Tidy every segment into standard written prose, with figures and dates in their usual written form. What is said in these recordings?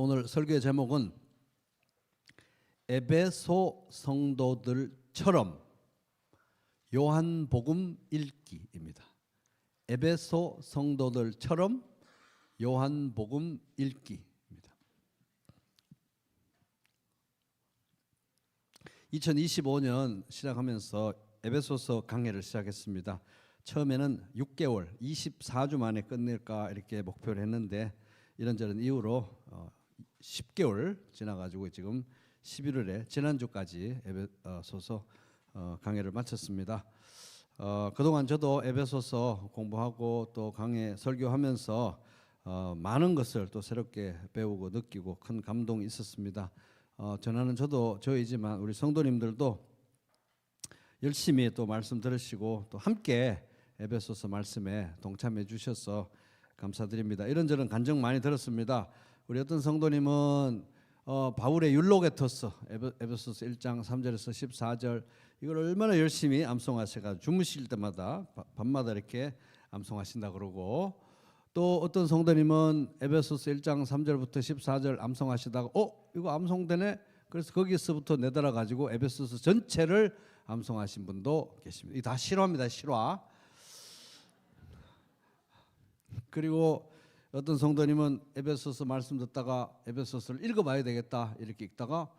오늘 설교의 제목은 에베소 성도들처럼 요한복음 읽기입니다. 에베소 성도들처럼 요한복음 읽기입니다. 2025년 시작하면서 에베소서 강해를 시작했습니다. 처음에는 6개월, 24주 만에 끝낼까 이렇게 목표를 했는데 이런저런 이유로 10개월 지나가지고 지금 11월에 지난주까지 에베소서 강해를 마쳤습니다. 그동안 저도 에베소서 공부하고 또 강해 설교하면서 많은 것을 또 새롭게 배우고 느끼고 큰 감동이 있었습니다. 전하는 저이지만 우리 성도님들도 열심히 또 말씀 들으시고 또 함께 에베소서 말씀에 동참해 주셔서 감사드립니다. 이런저런 간증 많이 들었습니다. 우리 어떤 성도님은 바울의 율로게토스 에베소서 1장 3절에서 14절 이걸 얼마나 열심히 암송하셔가지고 주무실 때마다 밤마다 이렇게 암송하신다 그러고, 또 어떤 성도님은 에베소서 1장 3절부터 14절 암송하시다가 이거 암송되네, 그래서 거기서부터 내달아 가지고 에베소서 전체를 암송하신 분도 계십니다. 이 다 실화입니다. 실화. 그리고 어떤 성도님은 에베소서 말씀 듣다가 에베소서를 읽어봐야 되겠다 이렇게 읽다가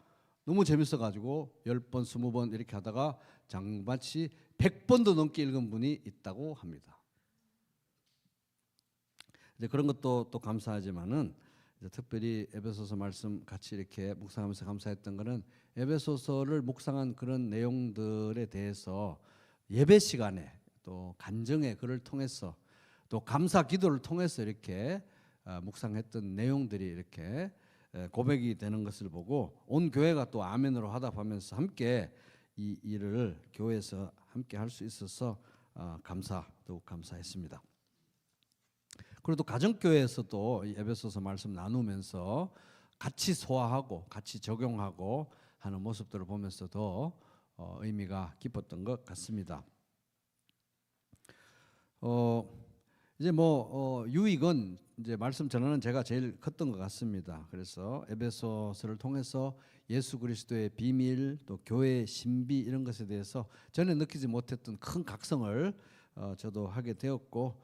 너무 재밌어가지고 10번, 20번 이렇게 하다가 장마치 100번도 넘게 읽은 분이 있다고 합니다. 이제 그런 것도 또 감사하지만은 이제 특별히 에베소서 말씀 같이 이렇게 묵상하면서 감사했던 거는 에베소서를 묵상한 그런 내용들에 대해서 예배 시간에 또 간증의 글을 통해서 또 감사 기도를 통해서 이렇게 묵상했던 내용들이 이렇게 고백이 되는 것을 보고 온 교회가 또 아멘으로 화답하면서 함께 이 일을 교회에서 함께 할 수 있어서 더욱 감사했습니다. 그리고 또 가정교회에서도 이 에베소서 말씀 나누면서 같이 소화하고 같이 적용하고 하는 모습들을 보면서 더 의미가 깊었던 것 같습니다. 이제 유익은 이제 말씀 전하는 제가 제일 컸던 것 같습니다. 그래서 에베소서를 통해서 예수 그리스도의 비밀 또 교회의 신비 이런 것에 대해서 전에 느끼지 못했던 큰 각성을 저도 하게 되었고,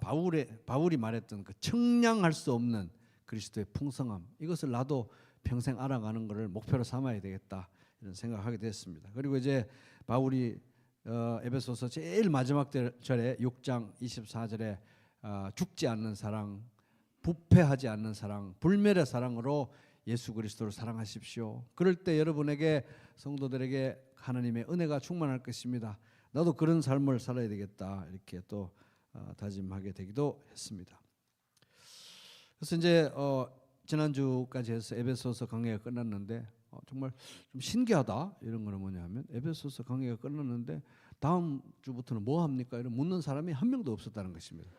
바울이 말했던 그 청량할 수 없는 그리스도의 풍성함, 이것을 나도 평생 알아가는 것을 목표로 삼아야 되겠다 이런 생각을 하게 됐습니다. 그리고 이제 바울이 에베소서 제일 마지막 절에 6장 24절에 죽지 않는 사랑, 부패하지 않는 사랑, 불멸의 사랑으로 예수 그리스도를 사랑하십시오. 그럴 때 여러분에게 성도들에게 하나님의 은혜가 충만할 것입니다. 나도 그런 삶을 살아야 되겠다 이렇게 또 다짐하게 되기도 했습니다. 그래서 이제 지난주까지 해서 에베소서 강해가 끝났는데 정말 좀 신기하다 이런 거는 뭐냐면 에베소서 강해가 끝났는데 다음 주부터는 뭐 합니까? 이런 묻는 사람이 한 명도 없었다는 것입니다.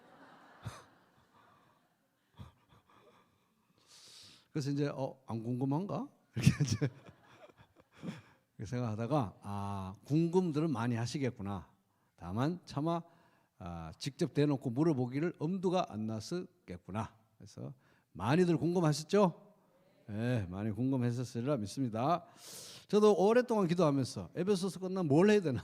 그래서 이제 안 궁금한가? 이렇게 이제 생각하다가 궁금들은 많이 하시겠구나. 다만 차마 직접 대놓고 물어보기를 엄두가 안 났었겠구나. 그래서 많이들 궁금하셨죠? 네, 많이 궁금했었으리라 믿습니다. 저도 오랫동안 기도하면서 에베소서 끝나면 뭘 해야 되나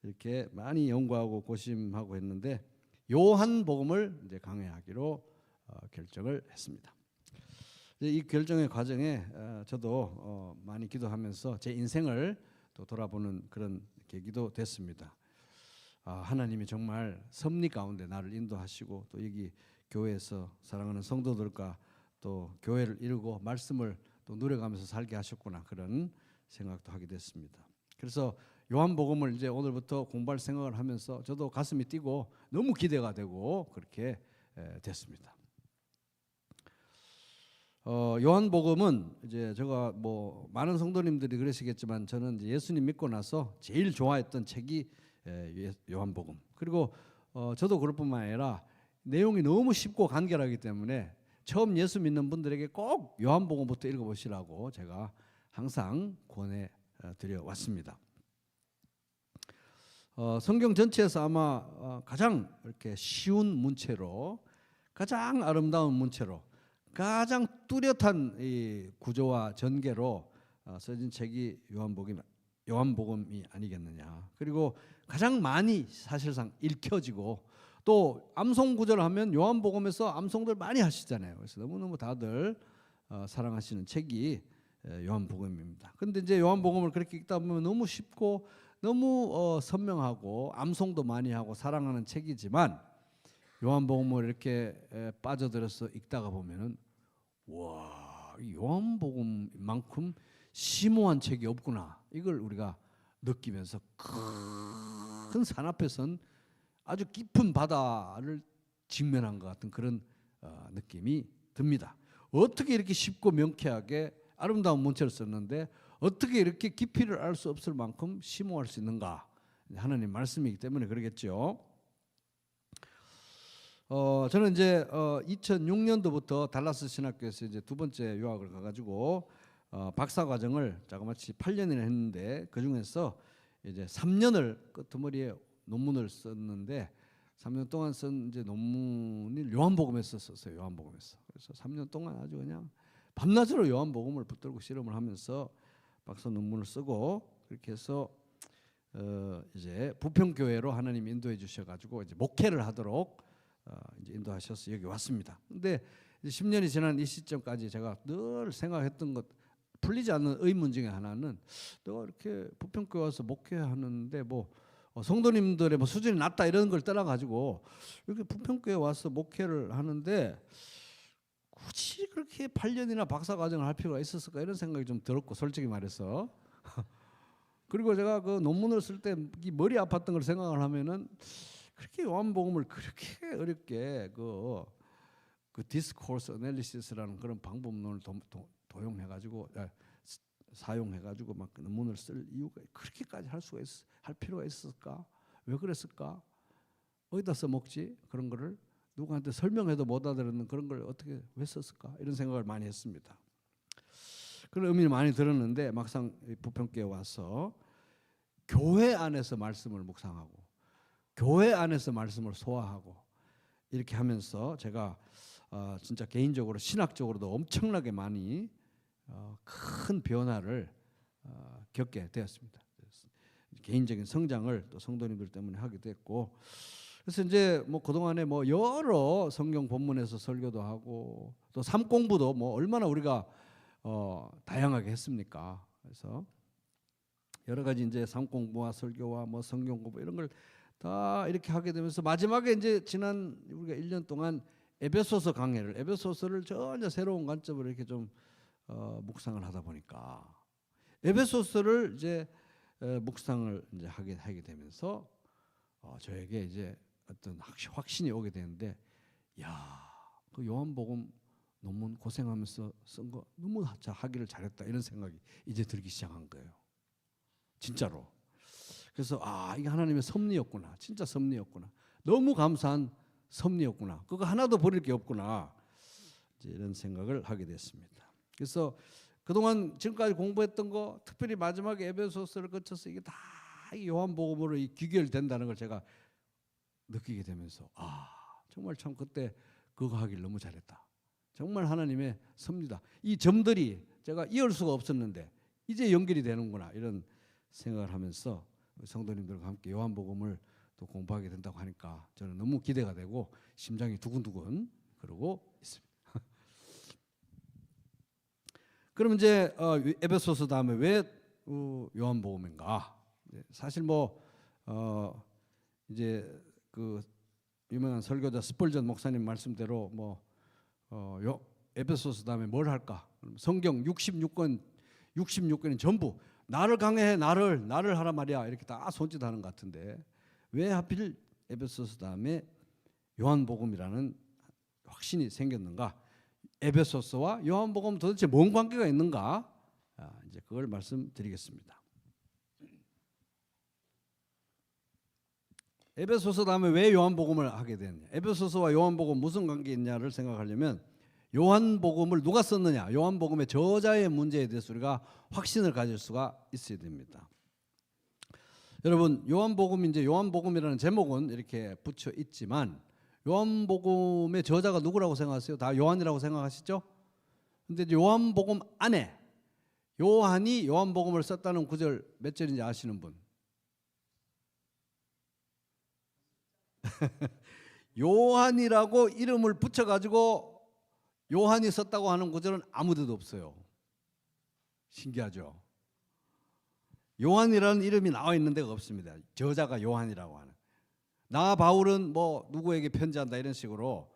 이렇게 많이 연구하고 고심하고 했는데 요한복음을 이제 강해하기로 결정을 했습니다. 이 결정의 과정에 저도 많이 기도하면서 제 인생을 또 돌아보는 그런 계기도 됐습니다. 하나님이 정말 섭리 가운데 나를 인도하시고 또 여기 교회에서 사랑하는 성도들과 또 교회를 이루고 말씀을 또 누려가면서 살게 하셨구나 그런 생각도 하게 됐습니다. 그래서 요한복음을 이제 오늘부터 공부할 생각을 하면서 저도 가슴이 뛰고 너무 기대가 되고 그렇게 됐습니다. 요한복음은 이제 제가 많은 성도님들이 그러시겠지만 저는 이제 예수님 믿고 나서 제일 좋아했던 책이 요한복음. 그리고 저도 그럴 뿐만 아니라 내용이 너무 쉽고 간결하기 때문에 처음 예수 믿는 분들에게 꼭 요한복음부터 읽어보시라고 제가 항상 권해 드려 왔습니다. 성경 전체에서 아마 가장 이렇게 쉬운 문체로, 가장 아름다운 문체로, 가장 뚜렷한 이 구조와 전개로 써진 책이 요한복음이 아니겠느냐. 그리고 가장 많이 사실상 읽혀지고 또 암송 구절을 하면 요한복음에서 암송들 많이 하시잖아요. 그래서 너무너무 다들 사랑하시는 책이 요한복음입니다. 근데 이제 요한복음을 그렇게 읽다 보면 너무 쉽고 너무 선명하고 암송도 많이 하고 사랑하는 책이지만 요한복음을 이렇게 빠져들어서 읽다가 보면은 와, 요한복음만큼 심오한 책이 없구나. 이걸 우리가 느끼면서 큰 산 앞에선 아주 깊은 바다를 직면한 것 같은 그런 느낌이 듭니다. 어떻게 이렇게 쉽고 명쾌하게 아름다운 문체를 썼는데 어떻게 이렇게 깊이를 알 수 없을 만큼 심오할 수 있는가? 하나님 말씀이기 때문에 그러겠죠. 저는 이제 2006년도부터 달라스 신학교에서 이제 두 번째 유학을 가가지고 박사 과정을 자그마치 8년이나 했는데 그 중에서 이제 3년을 끄트머리에 논문을 썼는데 3년 동안 쓴 이제 논문이 요한복음에서 썼어요. 요한복음에서. 그래서 3년 동안 아주 그냥 밤낮으로 요한복음을 붙들고 실험을 하면서 박사 논문을 쓰고 그렇게 해서 이제 부평교회로 하나님 인도해 주셔가지고 이제 목회를 하도록 이제 인도하셔서 여기 왔습니다. 근데 이제 10년이 지난 이 시점까지 제가 늘 생각했던 것 풀리지 않는 의문 중에 하나는 내가 이렇게 부평교회 와서 목회하는데 뭐 성도님들의 뭐 수준이 낮다 이런 걸 떠나가지고 이렇게 부평교회 와서 목회를 하는데 굳이 그렇게 8년이나 박사 과정을 할 필요가 있었을까 이런 생각이 좀 들었고 솔직히 말해서 그리고 제가 그 논문을 쓸 때 머리 아팠던 걸 생각을 하면은 그렇게 요한복음을 그렇게 어렵게 그 디스코스 애널리시스라는 그런 방법론을 도용해가지고 사용해가지고 막 논문을 쓸 이유가 그렇게까지 할 필요가 있었을까? 왜 그랬을까? 어디다 써먹지? 그런 거를 누구한테 설명해도 못 알아듣는 그런 걸 어떻게 왜 썼을까? 이런 생각을 많이 했습니다. 그런 의미를 많이 들었는데 막상 부평교회 와서 교회 안에서 말씀을 묵상하고 교회 안에서 말씀을 소화하고 이렇게 하면서 제가 진짜 개인적으로 신학적으로도 엄청나게 많이 큰 변화를 겪게 되었습니다. 개인적인 성장을 또 성도님들 때문에 하게 됐고 그래서 이제 뭐 그동안에 뭐 여러 성경 본문에서 설교도 하고 또 삶 공부도 뭐 얼마나 우리가 다양하게 했습니까? 그래서 여러 가지 이제 삶 공부와 설교와 뭐 성경 공부 이런 걸 다 이렇게 하게 되면서 마지막에 이제 지난 우리가 1년 동안 에베소서 강해를 에베소서를 전혀 새로운 관점으로 이렇게 좀 묵상을 하다 보니까 에베소서를 이제 묵상을 이제 하게 되면서 저에게 이제 어떤 확신이 오게 되는데 야, 그 요한복음 논문 고생하면서 쓴 거 너무 하기를 잘했다 이런 생각이 이제 들기 시작한 거예요. 진짜로. 그래서 이게 하나님의 섭리였구나. 진짜 섭리였구나. 너무 감사한 섭리였구나. 그거 하나도 버릴 게 없구나. 이제 이런 생각을 하게 됐습니다. 그래서 그동안 지금까지 공부했던 거 특별히 마지막에 에베소서를 거쳐서 이게 다 요한복음으로 귀결된다는 걸 제가 느끼게 되면서 정말 참 그때 그거 하길 너무 잘했다. 정말 하나님의 섭리다. 이 점들이 제가 이을 수가 없었는데 이제 연결이 되는구나 이런 생각을 하면서 성도님들과 함께 요한복음을 또 공부하게 된다고 하니까 저는 너무 기대가 되고 심장이 두근두근 그러고 있습니다. 그럼 이제 에베소서 다음에 왜 요한복음인가? 사실 뭐 이제 그 유명한 설교자 스펄전 목사님 말씀대로 뭐 에베소서 다음에 뭘 할까? 성경 66권이 전부 나를 강해해 나를 하라 말이야 이렇게 다 손짓하는 것 같은데 왜 하필 에베소서 다음에 요한복음이라는 확신이 생겼는가? 에베소서와 요한복음 도대체 뭔 관계가 있는가? 이제 그걸 말씀드리겠습니다. 에베소서 다음에 왜 요한복음을 하게 됐냐? 에베소서와 요한복음 무슨 관계 있냐를 생각하려면 요한복음을 누가 썼느냐? 요한복음의 저자의 문제에 대해서 우리가 확신을 가질 수가 있어야 됩니다. 여러분, 요한복음 이제 요한복음이라는 제목은 이렇게 붙여 있지만 요한복음의 저자가 누구라고 생각하세요? 다 요한이라고 생각하시죠? 근데 요한복음 안에 요한이 요한복음을 썼다는 구절 몇 절인지 아시는 분? 요한이라고 이름을 붙여가지고 요한이 썼다고 하는 구절은 아무데도 없어요. 신기하죠? 요한이라는 이름이 나와 있는 데가 없습니다. 저자가 요한이라고 하는. 나 바울은 뭐 누구에게 편지한다 이런 식으로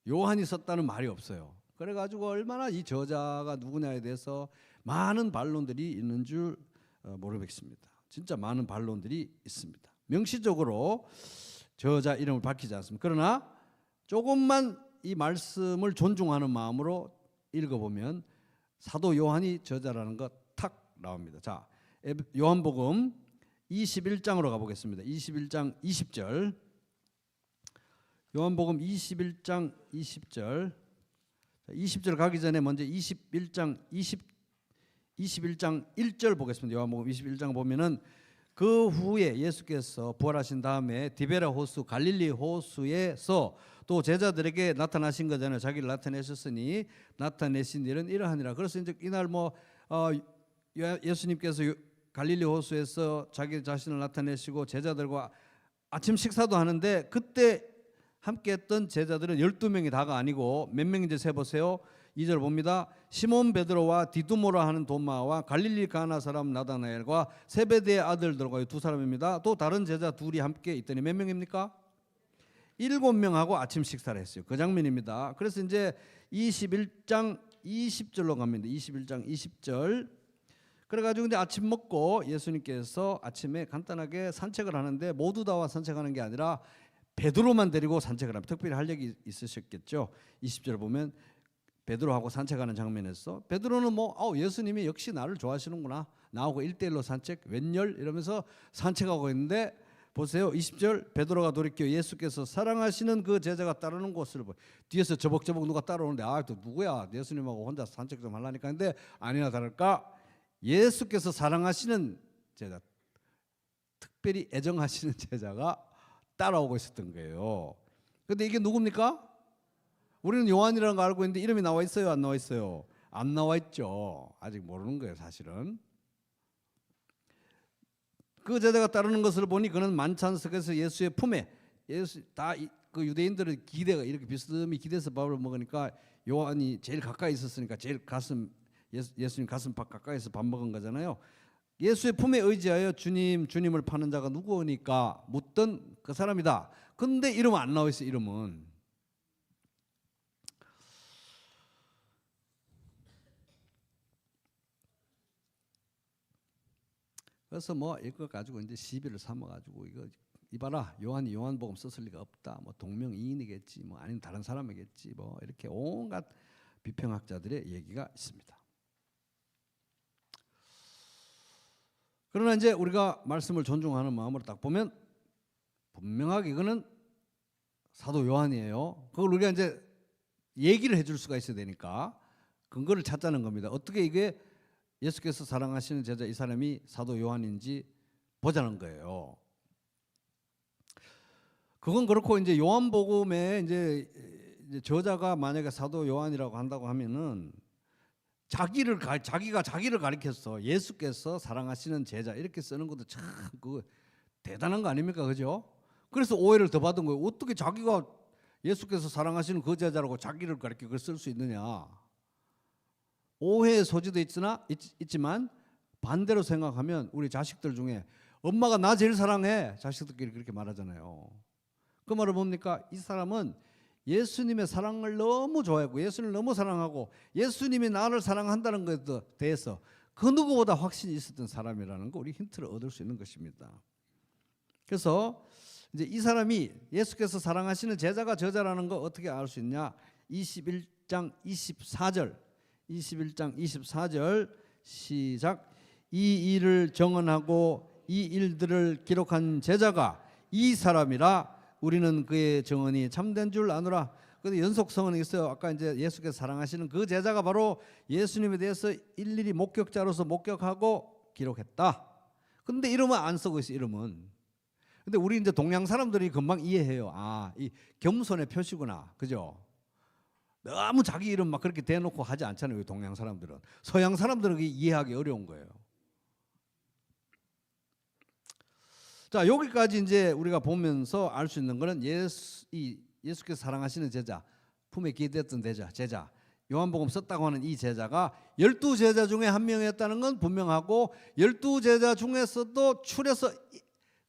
요한이 썼다는 말이 없어요. 그래가지고 얼마나 이 저자가 누구냐에 대해서 많은 반론들이 있는 줄 모르겠습니다. 진짜 많은 반론들이 있습니다. 명시적으로 저자 이름을 밝히지 않습니다. 그러나 조금만 이 말씀을 존중하는 마음으로 읽어보면 사도 요한이 저자라는 것 탁 나옵니다. 자, 요한복음 21장으로 가보겠습니다. 21장 20절. 요한복음 21장 20절. 20절 가기 전에 먼저 21장 1절 보겠습니다. 요한복음 21장 보면은 그 후에 예수께서 부활하신 다음에 디베라 호수 갈릴리 호수에서 또 제자들에게 나타나신 거잖아요. 자기를 나타내셨으니 나타내신 일은 이러하니라. 그래서 이제 이날 예수님께서 갈릴리 호수에서 자기 자신을 나타내시고 제자들과 아침 식사도 하는데 그때 함께했던 제자들은 12명이 다가 아니고 몇 명인지 세보세요. 2절 봅니다. 시몬 베드로와 디두모라 하는 도마와 갈릴리 가나 사람 나다나엘과 세베대의 아들들과 두 사람입니다. 또 다른 제자 둘이 함께 있더니 몇 명입니까? 7명하고 아침 식사를 했어요. 그 장면입니다. 그래서 이제 21장 20절로 갑니다. 21장 20절. 그래가지고 이제 아침 먹고 예수님께서 아침에 간단하게 산책을 하는데 모두 다와 산책하는 게 아니라 베드로만 데리고 산책을 합니다. 특별히 할 얘기 있으셨겠죠. 20절 보면 베드로하고 산책하는 장면에서 베드로는 예수님이 역시 나를 좋아하시는구나. 나하고 1대1로 산책 웬열 이러면서 산책하고 있는데 보세요. 20절 베드로가 돌이켜 예수께서 사랑하시는 그 제자가 따르는 곳을 뒤에서 저벅저벅 누가 따라오는데 또 누구야? 예수님하고 혼자 산책 좀 하려니까. 근데 아니나 다를까 예수께서 사랑하시는 제자, 특별히 애정하시는 제자가 따라오고 있었던 거예요. 근데 이게 누굽니까? 우리는 요한이라는 거 알고 있는데 이름이 나와 있어요? 안 나와 있어요? 안 나와 있죠. 아직 모르는 거예요, 사실은. 그 제자가 따르는 것을 보니 그는 만찬석에서 예수의 품에 그 유대인들은 기대가 이렇게 비스듬히 기대서 밥을 먹으니까 요한이 제일 가까이 있었으니까 제일 예수님 가슴 가까이서 밥 먹은 거잖아요. 예수의 품에 의지하여 주님을 파는 자가 누구니까 묻던 그 사람이다. 근데 이름은 안 나와 있어요. 이름은. 그래서 이거 가지고 이제 시비를 삼아가지고 이봐라 요한이 요한복음 썼을 리가 없다. 동명이인이겠지. 아니면 다른 사람이겠지. 이렇게 온갖 비평학자들의 얘기가 있습니다. 그러나 이제 우리가 말씀을 존중하는 마음으로 딱 보면 분명하게 이거는 사도 요한이에요. 그걸 우리가 이제 얘기를 해줄 수가 있어야 되니까 근거를 찾자는 겁니다. 어떻게 이게 예수께서 사랑하시는 제자 이 사람이 사도 요한인지 보자는 거예요. 그건 그렇고 이제 요한복음에 이제 저자가 만약에 사도 요한이라고 한다고 하면은 자기가 자기를 가리켰어. 예수께서 사랑하시는 제자 이렇게 쓰는 것도 참 그거 대단한 거 아닙니까, 그죠? 그래서 오해를 더 받은 거예요. 어떻게 자기가 예수께서 사랑하시는 그 제자라고 자기를 가리켜 그걸 쓸 수 있느냐? 오해의 소지도 있지만 반대로 생각하면 우리 자식들 중에 엄마가 나 제일 사랑해 자식들끼리 그렇게 말하잖아요. 그 말은 뭡니까? 이 사람은 예수님의 사랑을 너무 좋아하고 예수님을 너무 사랑하고 예수님이 나를 사랑한다는 것에 대해서 그 누구보다 확신이 있었던 사람이라는 거 우리 힌트를 얻을 수 있는 것입니다. 그래서 이제 이 사람이 예수께서 사랑하시는 제자가 저자라는 거 어떻게 알 수 있냐? 21장 24절 시작. 이 일을 정언하고 이 일들을 기록한 제자가 이 사람이라 우리는 그의 정언이 참된 줄 아노라. 근데 연속성은 있어요. 아까 이제 예수께서 사랑하시는 그 제자가 바로 예수님에 대해서 일일이 목격자로서 목격하고 기록했다. 근데 이름은 안 쓰고 있어요. 이름은. 근데 우리 이제 동양 사람들이 금방 이해해요. 이 겸손의 표시구나. 그죠? 너무 자기 이름 막 그렇게 대놓고 하지 않잖아요. 동양 사람들은. 서양 사람들은 이해하기 어려운 거예요. 자, 여기까지 이제 우리가 보면서 알 수 있는 거는 예수께서 사랑하시는 제자, 품에 기대했던 제자, 요한복음 썼다고 하는 이 제자가 12제자 중에 한 명이었다는 건 분명하고, 12제자 중에서도 추려서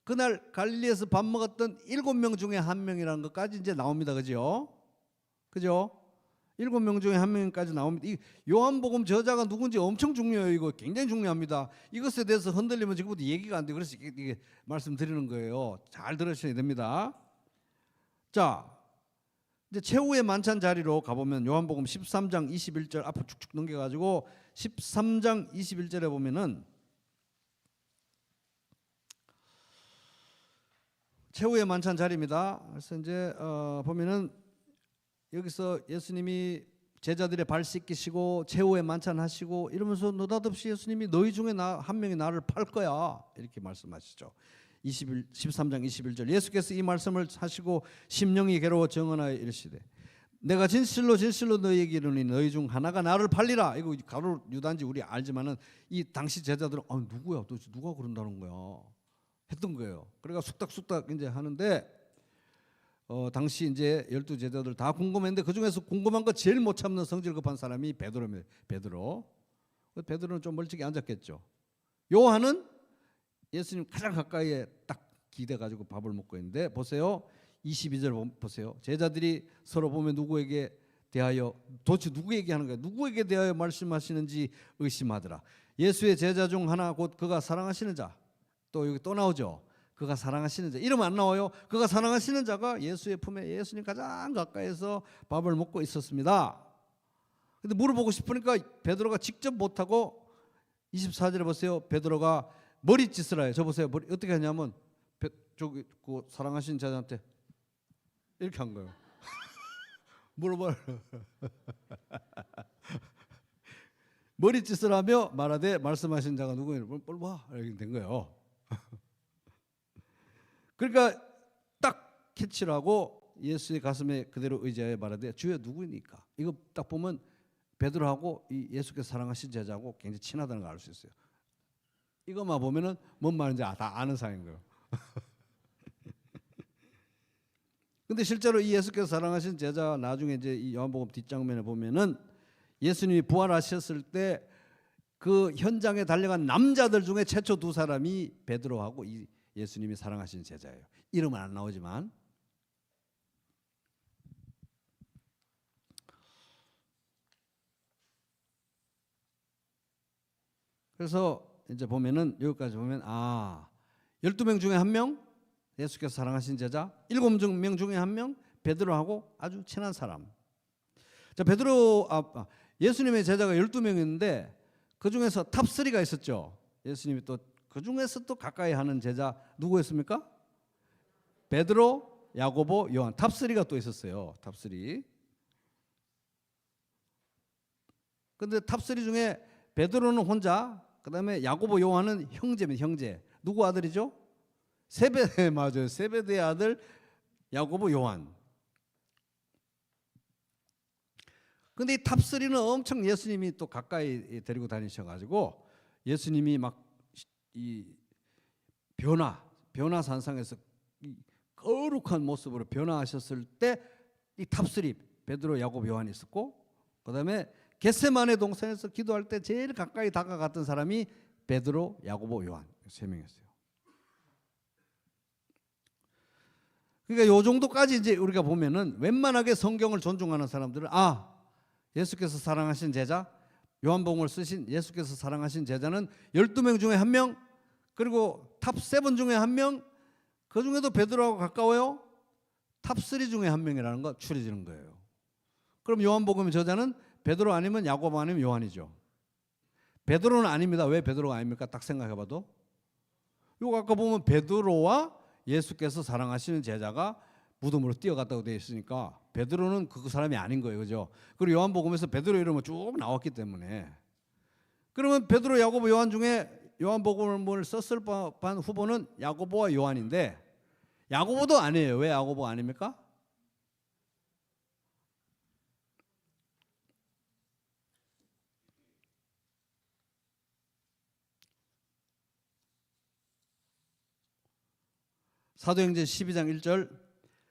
그날 갈릴리에서 밥 먹었던 7명 중에 한 명이라는 것까지 이제 나옵니다. 그죠? 7명 중에 한 명까지 나옵니다. 이 요한복음 저자가 누군지 엄청 중요해요. 이거 굉장히 중요합니다. 이것에 대해서 흔들리면 지금부터 얘기가 안 돼. 그래서 이게 말씀드리는 거예요. 잘 들으셔야 됩니다. 자, 이제 최후의 만찬 자리로 가보면 요한복음 13장 21절 앞으로 쭉쭉 넘겨가지고 13장 21절에 보면은 최후의 만찬 자리입니다. 그래서 이제 보면은 여기서 예수님이 제자들의 발 씻기시고 최후의 만찬 하시고 이러면서 느닷없이 예수님이 너희 중에 한 명이 나를 팔 거야 이렇게 말씀하시죠. 13장 21절 예수께서 이 말씀을 하시고 심령이 괴로워 정언하여 이르시되 내가 진실로 너희에게 이르노니 너희 중 하나가 나를 팔리라. 이거 가로 유다인지 우리 알지만은 이 당시 제자들은 누구야 도대체 누가 그런다는 거야 했던 거예요. 그러니까 쑥닥쑥닥 이제 하는데 당시 이제 12제자들 다 궁금했는데 그 중에서 궁금한 거 제일 못 참는 성질 급한 사람이 베드로입니다. 베드로는 좀 멀찍이 앉았겠죠. 요한은 예수님 가장 가까이에 딱 기대 가지고 밥을 먹고 있는데 보세요. 22절 보세요. 제자들이 서로 보면 누구에게 대하여 도대체 누구 얘기하는 거예요? 누구에게 대하여 말씀하시는지 의심하더라. 예수의 제자 중 하나 곧 그가 사랑하시는 자. 또 여기 또 나오죠. 그가 사랑하시는 자. 이름 안 나와요. 그가 사랑하시는 자가 예수의 품에 예수님 가장 가까이서 밥을 먹고 있었습니다. 근데 물어보고 싶으니까 베드로가 직접 못하고 24절에 보세요. 베드로가 머리짓을 해요. 저 보세요. 머리 어떻게 하냐면 저기 그 사랑하시는 자한테 이렇게 한 거예요. 물어봐. 머리짓을 하며 말하되 말씀하신 자가 누구예요? 빨리 와. 이렇게 된 거예요. 그러니까 딱 캐치를 하고 예수의 가슴에 그대로 의지하여 말하되 주여 누구입니까? 이거 딱 보면 베드로하고 이 예수께서 사랑하신 제자하고 굉장히 친하다는 걸 알 수 있어요. 이것만 보면은 뭔 말인지 다 아는 사이인 거예요. 근데 실제로 이 예수께서 사랑하신 제자 나중에 이제 이 요한복음 뒷장면에 보면은 예수님이 부활하셨을 때 그 현장에 달려간 남자들 중에 최초 2사람이 베드로하고 이 예수님이 사랑하신 제자예요. 이름은 안 나오지만. 그래서 이제 보면은 여기까지 보면 12명 중에 한 명 예수께서 사랑하신 제자, 7명 중에 한 명 베드로하고 아주 친한 사람. 자, 베드로 예수님의 제자가 12명인데 그 중에서 탑3가 있었죠. 예수님이 또 그 중에서 또 가까이 하는 제자 누구였습니까? 베드로, 야고보, 요한. 탑3가 또 있었어요. 탑3. 근데 탑3 중에 베드로는 혼자, 그다음에 야고보, 요한은 형제입니다. 형제. 누구 아들이죠? 세베대 맞아요. 세베대의 아들 야고보, 요한. 근데 이 탑3는 엄청 예수님이 또 가까이 데리고 다니셔가지고 예수님이 막 이 변화산상에서 이 거룩한 모습으로 변화하셨을 때 이 탑3 베드로, 야고보, 요한이 있었고, 그다음에 겟세마네 동산에서 기도할 때 제일 가까이 다가갔던 사람이 베드로, 야고보, 요한 3명이었어요. 그러니까 요 정도까지 이제 우리가 보면은 웬만하게 성경을 존중하는 사람들은 예수께서 사랑하신 제자, 요한복음을 쓰신 예수께서 사랑하신 제자는 12명 중에 한 명, 그리고 탑7 중에 한 명, 그 중에도 베드로하고 가까워요. 탑3 중에 한 명이라는 거 추려지는 거예요. 그럼 요한복음의 저자는 베드로 아니면 야고보 아니면 요한이죠. 베드로는 아닙니다. 왜 베드로가 아닙니까? 딱 생각해봐도 요 아까 보면 베드로와 예수께서 사랑하시는 제자가 무덤으로 뛰어갔다고 되어 있으니까 베드로는 그 사람이 아닌 거예요. 그죠? 그리고 요한복음에서 베드로 이름은 쭉 나왔기 때문에 그러면 베드로, 야고보, 요한 중에 요한복음을 썼을 법한 후보는 야고보와 요한인데 야고보도 아니에요. 왜 야고보가 아닙니까? 사도행전 12장 1절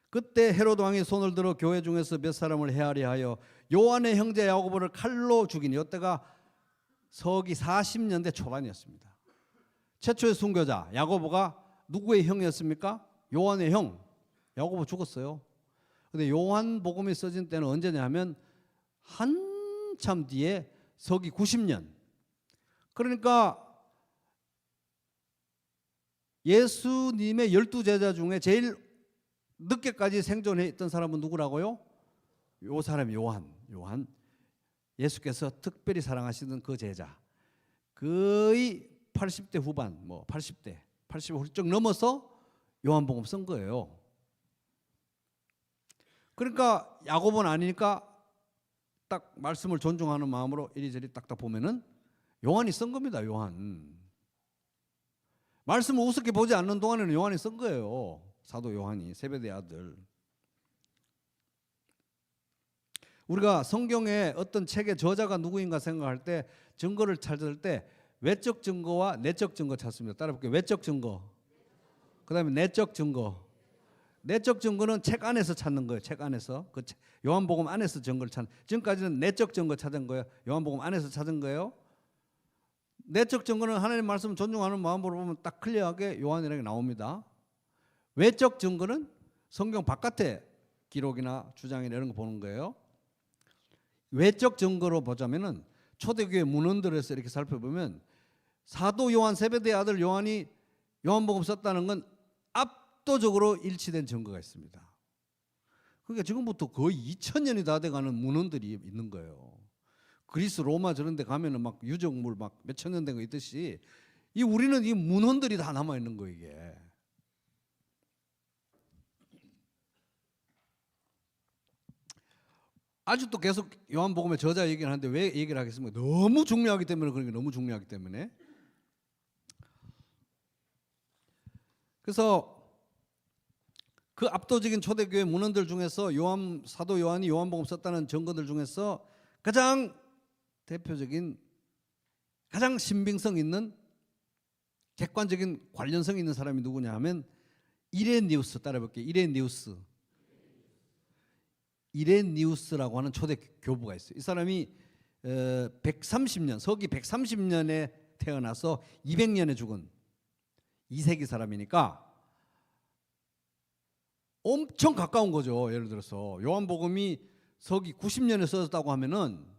그때 헤로드 왕이 손을 들어 교회 중에서 몇 사람을 헤아려 하여 요한의 형제 야고보를 칼로 죽이니 이때가 서기 40년대 초반이었습니다. 최초의 순교자 야고보가 누구의 형이었습니까? 요한의 형. 야고보 죽었어요. 근데 요한복음이 써진 때는 언제냐 하면 한참 뒤에 서기 90년. 그러니까 예수님의 12제자 중에 제일 늦게까지 생존해 있던 사람은 누구라고요? 요 사람이 요한. 예수께서 특별히 사랑하시는 그 제자. 거의 80대 후반, 80대, 80을 훌쩍 넘어서 요한복음 쓴 거예요. 그러니까 야고보는 아니니까 딱 말씀을 존중하는 마음으로 이리저리 딱딱 보면은 요한이 쓴 겁니다. 요한. 말씀을 우습게 보지 않는 동안에는 요한이 쓴 거예요. 사도 요한이, 세베대의 아들. 우리가 성경의 어떤 책의 저자가 누구인가 생각할 때 증거를 찾을 때 외적 증거와 내적 증거 찾습니다. 따라볼게요. 외적 증거. 그 다음에 내적 증거. 내적 증거는 책 안에서 찾는 거예요. 책 안에서. 그 요한복음 안에서 증거를 찾는. 지금까지는 내적 증거 찾은 거예요. 요한복음 안에서 찾은 거예요. 내적 증거는 하나님 말씀을 존중하는 마음으로 보면 딱 클리어하게 요한이라는 게 나옵니다. 외적 증거는 성경 바깥의 기록이나 주장이나 이런 거 보는 거예요. 외적 증거로 보자면은 초대교회 문헌들에서 이렇게 살펴보면 사도 요한 세베대의 아들 요한이 요한복음 썼다는 건 압도적으로 일치된 증거가 있습니다. 그러니까 지금부터 거의 2000년이 다 돼가는 문헌들이 있는 거예요. 그리스, 로마 저런 데 가면은 막 유적물 막 몇천 년 된 거 있듯이 우리는 이 문헌들이 다 남아 있는 거예요, 이게. 아직도 계속 요한복음의 저자 얘기를 하는데 왜 얘기를 하겠습니까? 너무 중요하기 때문에. 그러니까 너무 중요하기 때문에. 그래서 그 압도적인 초대교회 문헌들 중에서 사도 요한이 요한복음 썼다는 증거들 중에서 가장 대표적인 가장 신빙성 있는 객관적인 관련성 있는 사람이 누구냐 하면 이레니우스. 따라볼게요. 이레니우스라고 하는 초대 교부가 있어요. 이 사람이 130년, 서기 130년에 태어나서 200년에 죽은 2세기 사람이니까 엄청 가까운 거죠. 예를 들어서 요한복음이 서기 90년에 써졌다고 하면은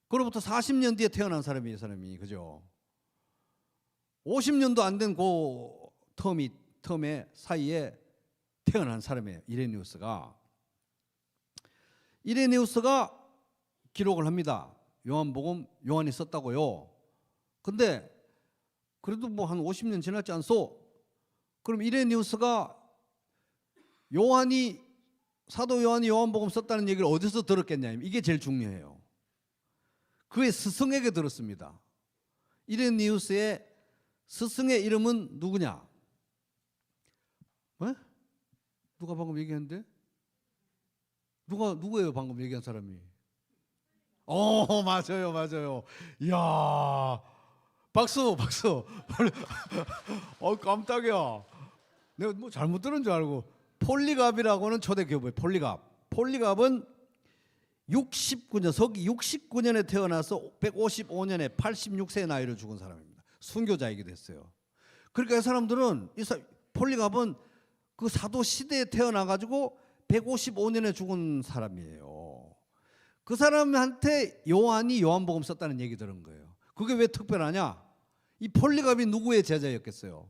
그로부터 40년 뒤에 태어난 사람이에요. 이 사람이. 그죠? 50년도 안 된 그 텀의 사이에 태어난 사람이에요. 이레니우스가 기록을 합니다. 요한복음 요한이 썼다고요. 근데 그래도 뭐 한 50년 지났지 않소? 그럼 이레니우스가 사도 요한이 요한복음 썼다는 얘기를 어디서 들었겠냐? 이게 제일 중요해요. 그의 스승에게 들었습니다. 이레니우스의 스승의 이름은 누구냐? 에? 누가 방금 얘기했는데? 누구예요? 방금 얘기한 사람이? 맞아요. 이야, 박수. 깜짝이야. 내가 뭐 잘못 들은 줄 알고. 폴리갑이라고는 초대 교부예요. 폴리갑은 69년, 서기 69년에 태어나서 155년에 86세의 나이로 죽은 사람입니다. 순교자이기도 했어요. 그러니까 이 사람들은 폴리갑은 그 사도 시대에 태어나 가지고 155년에 죽은 사람이에요. 그 사람한테 요한이 요한복음 썼다는 얘기 들은 거예요. 그게 왜 특별하냐? 이 폴리갑이 누구의 제자였겠어요?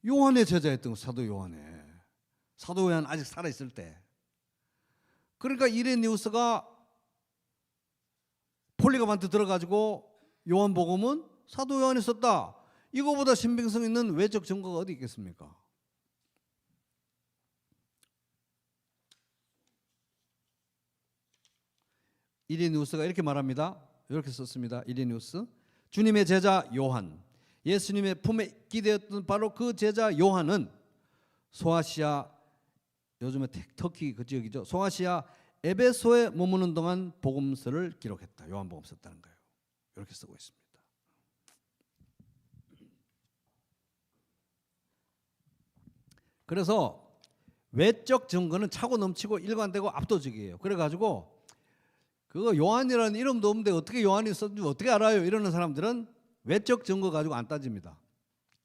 요한의 제자였던 사도 요한의. 사도 요한 아직 살아있을 때. 그러니까 이레니우스가 폴리갑한테 들어가지고 요한복음은 사도 요한이 썼다. 이거보다 신빙성 있는 외적 증거가 어디 있겠습니까? 이레니우스가 이렇게 말합니다. 이렇게 썼습니다. 이레니우스. 주님의 제자 요한. 예수님의 품에 기대었던 바로 그 제자 요한은 소아시아, 요즘에 터키 그 지역이죠. 소아시아 에베소에 머무는 동안 복음서를 기록했다. 요한복음 썼다는 거예요. 이렇게 쓰고 있습니다. 그래서 외적 증거는 차고 넘치고 일관되고 압도적이에요. 그래가지고 그거 요한이라는 이름도 없는데 어떻게 요한이 썼는지 어떻게 알아요? 이러는 사람들은 외적 증거 가지고 안 따집니다.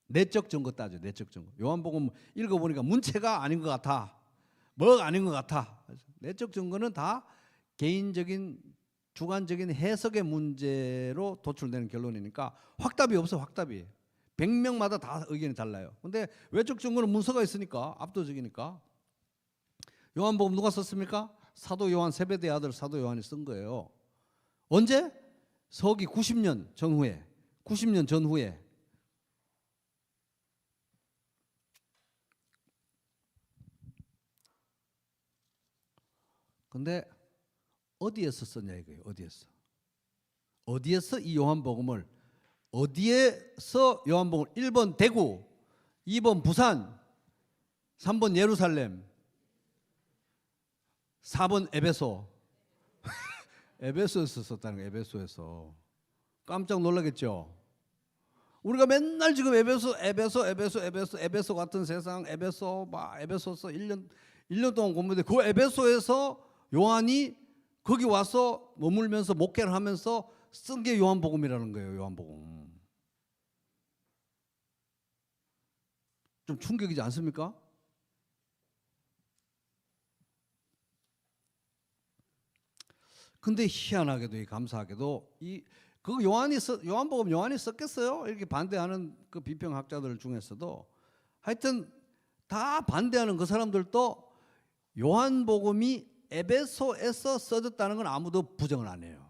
내적 증거 따져. 내적 증거. 요한복음 읽어보니까 문체가 아닌 것 같아. 뭐가 아닌 것 같아. 내적 증거는 다 개인적인 주관적인 해석의 문제로 도출되는 결론이니까 확답이 없어. 확답이. 100명마다 다 의견이 달라요. 근데 외적 증거는 문서가 있으니까 압도적이니까. 요한복음 누가 썼습니까? 사도 요한, 세베대의 아들 사도 요한이 쓴 거예요. 언제? 서기 90년 전후에. 90년 전후에. 근데 어디에서 썼냐 이거예요. 어디에서? 어디에서 이 요한복음을, 어디에서 요한복음을 1번 대구, 2번 부산, 3번 예루살렘, 4번 에베소. 에베소에서 썼다는 거예요. 에베소에서. 깜짝 놀라겠죠. 우리가 맨날 지금 에베소 같은 세상, 에베소서 1년 동안 공부했는데 그 에베소에서 요한이 거기 와서 머물면서 목회를 하면서 쓴 게 요한복음이라는 거예요. 요한복음. 좀 충격이지 않습니까? 근데 희한하게도 감사하게도 그 요한복음 요한이 썼겠어요? 이렇게 반대하는 그 비평학자들 중에서도 하여튼 다 반대하는 그 사람들도 요한복음이 에베소에서 써졌다는 건 아무도 부정을 안 해요.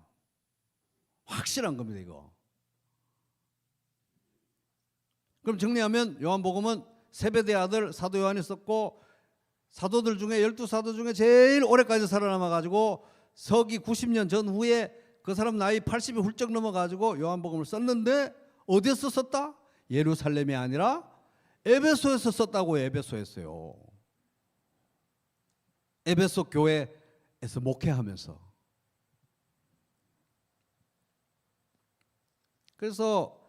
확실한 겁니다, 이거. 그럼 정리하면 요한복음은 세베대의 아들 사도 요한이 썼고 사도들 중에 12사도 중에 제일 오래까지 살아남아가지고 서기 90년 전후에 그 사람 나이 80이 훌쩍 넘어가지고 요한복음을 썼는데 어디에서 썼다? 예루살렘이 아니라 에베소에서 썼다고. 에베소에서요. 에베소 교회에서 목회하면서. 그래서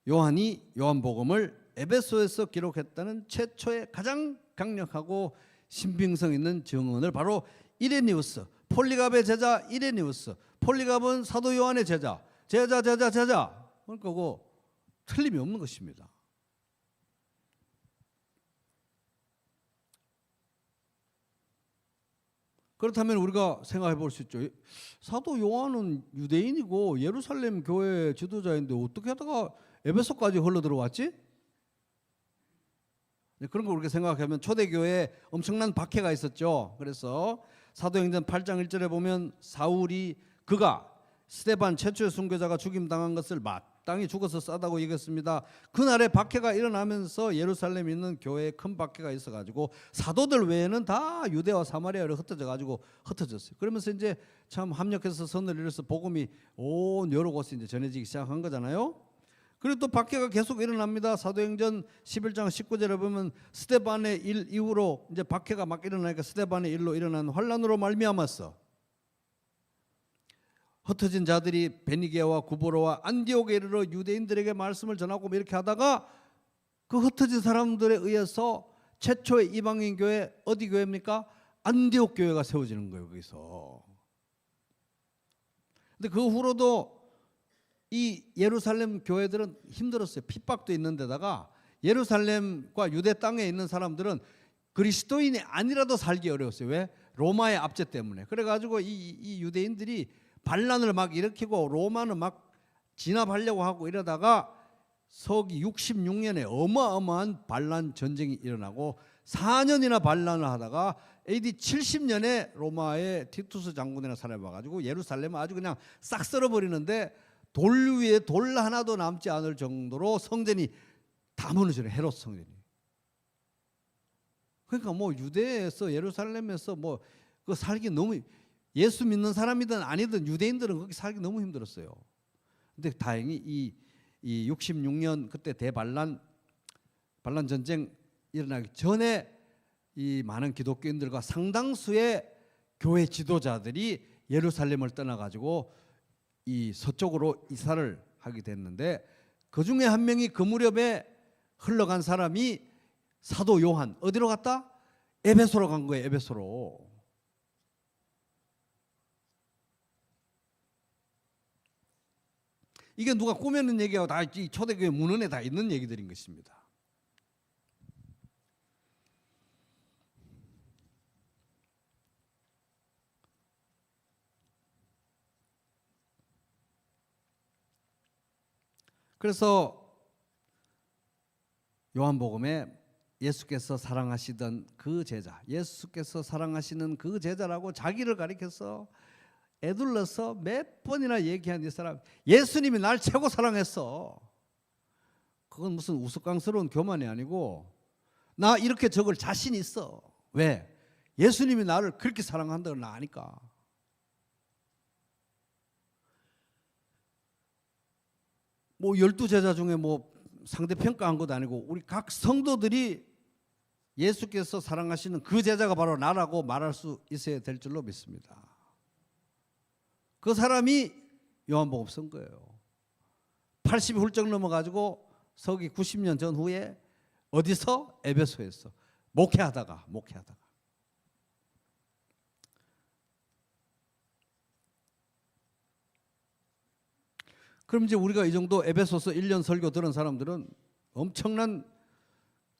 요한이 요한복음을 에베소에서 기록했다는 최초의 가장 강력하고 신빙성 있는 증언을 바로 이레니우스, 폴리갑의 제자 이레니우스, 폴리갑은 사도 요한의 제자. 그러니까 그거 틀림이 없는 것입니다. 그렇다면 우리가 생각해 볼 수 있죠. 사도 요한은 유대인이고 예루살렘 교회 지도자인데 어떻게 하다가 에베소까지 흘러 들어왔지? 그런 걸 우리가 생각하면 초대교회에 엄청난 박해가 있었죠. 그래서 사도행전 8장 1절에 보면 사울이 그가 스데반 최초의 순교자가 죽임당한 것을 마땅히 죽어서 싸다고 얘기했습니다. 그날에 박해가 일어나면서 예루살렘에 있는 교회에 큰 박해가 있어가지고 사도들 외에는 다 유대와 사마리아로 흩어졌어요. 그러면서 이제 참 합력해서 선을 이뤄서 복음이 온 여러 곳에 이제 전해지기 시작한 거잖아요. 그리고 또 박해가 계속 일어납니다. 사도행전 11장 19절에 보면 스데반의 일 이후로 이제 박해가 막 일어나니까 스데반의 일로 일어난 환란으로 말미암았어. 흩어진 자들이 베니게와 구브로와 안디옥에 이르러 유대인들에게 말씀을 전하고 이렇게 하다가 그 흩어진 사람들에 의해서 최초의 이방인 교회, 어디 교회입니까? 안디옥 교회가 세워지는 거예요. 거기서. 근데 그 후로도 이 예루살렘 교회들은 힘들었어요. 핍박도 있는 데다가 예루살렘과 유대 땅에 있는 사람들은 그리스도인이 아니라도 살기 어려웠어요. 왜? 로마의 압제 때문에. 그래가지고 이 유대인들이 반란을 막 일으키고 로마는 막 진압하려고 하고 이러다가 서기 66년에 어마어마한 반란 전쟁이 일어나고 4년이나 반란을 하다가 AD 70년에 로마의 티투스 장군이나 살아봐가지고 예루살렘을 아주 그냥 싹 썰어버리는데 돌 위에 돌 하나도 남지 않을 정도로 성전이 다 무너지는 헤롯 성전이. 그러니까 뭐 유대에서 예루살렘에서 뭐 그 살기 너무, 예수 믿는 사람이든 아니든 유대인들은 거기 살기 너무 힘들었어요. 근데 다행히 이 66년 그때 반란 전쟁 일어나기 전에 이 많은 기독교인들과 상당수의 교회 지도자들이 예루살렘을 떠나가지고 이 서쪽으로 이사를 하게 됐는데 그 중에 한 명이 그 무렵에 흘러간 사람이 사도 요한 어디로 갔다? 에베소로 간 거예요. 에베소로. 이게 누가 꾸며낸 얘기하고 다 이 초대교회 문헌에 다 있는 얘기들인 것입니다. 그래서 요한복음에 예수께서 사랑하시던 그 제자, 예수께서 사랑하시는 그 제자라고 자기를 가리켜서 애둘러서 몇 번이나 얘기한 이 사람, 예수님이 날 최고 사랑했어. 그건 무슨 우스꽝스러운 교만이 아니고 나 이렇게 적을 자신 있어. 왜? 예수님이 나를 그렇게 사랑한다는 걸 아니까. 뭐 12제자 중에 뭐 상대평가한 것도 아니고 우리 각 성도들이 예수께서 사랑하시는 그 제자가 바로 나라고 말할 수 있어야 될 줄로 믿습니다. 그 사람이 요한복음 쓴 거예요. 80이 훌쩍 넘어가지고 서기 90년 전후에 어디서? 에베소에서 목회하다가 그럼 이제 우리가 이 정도 에베소서 1년 설교 들은 사람들은 엄청난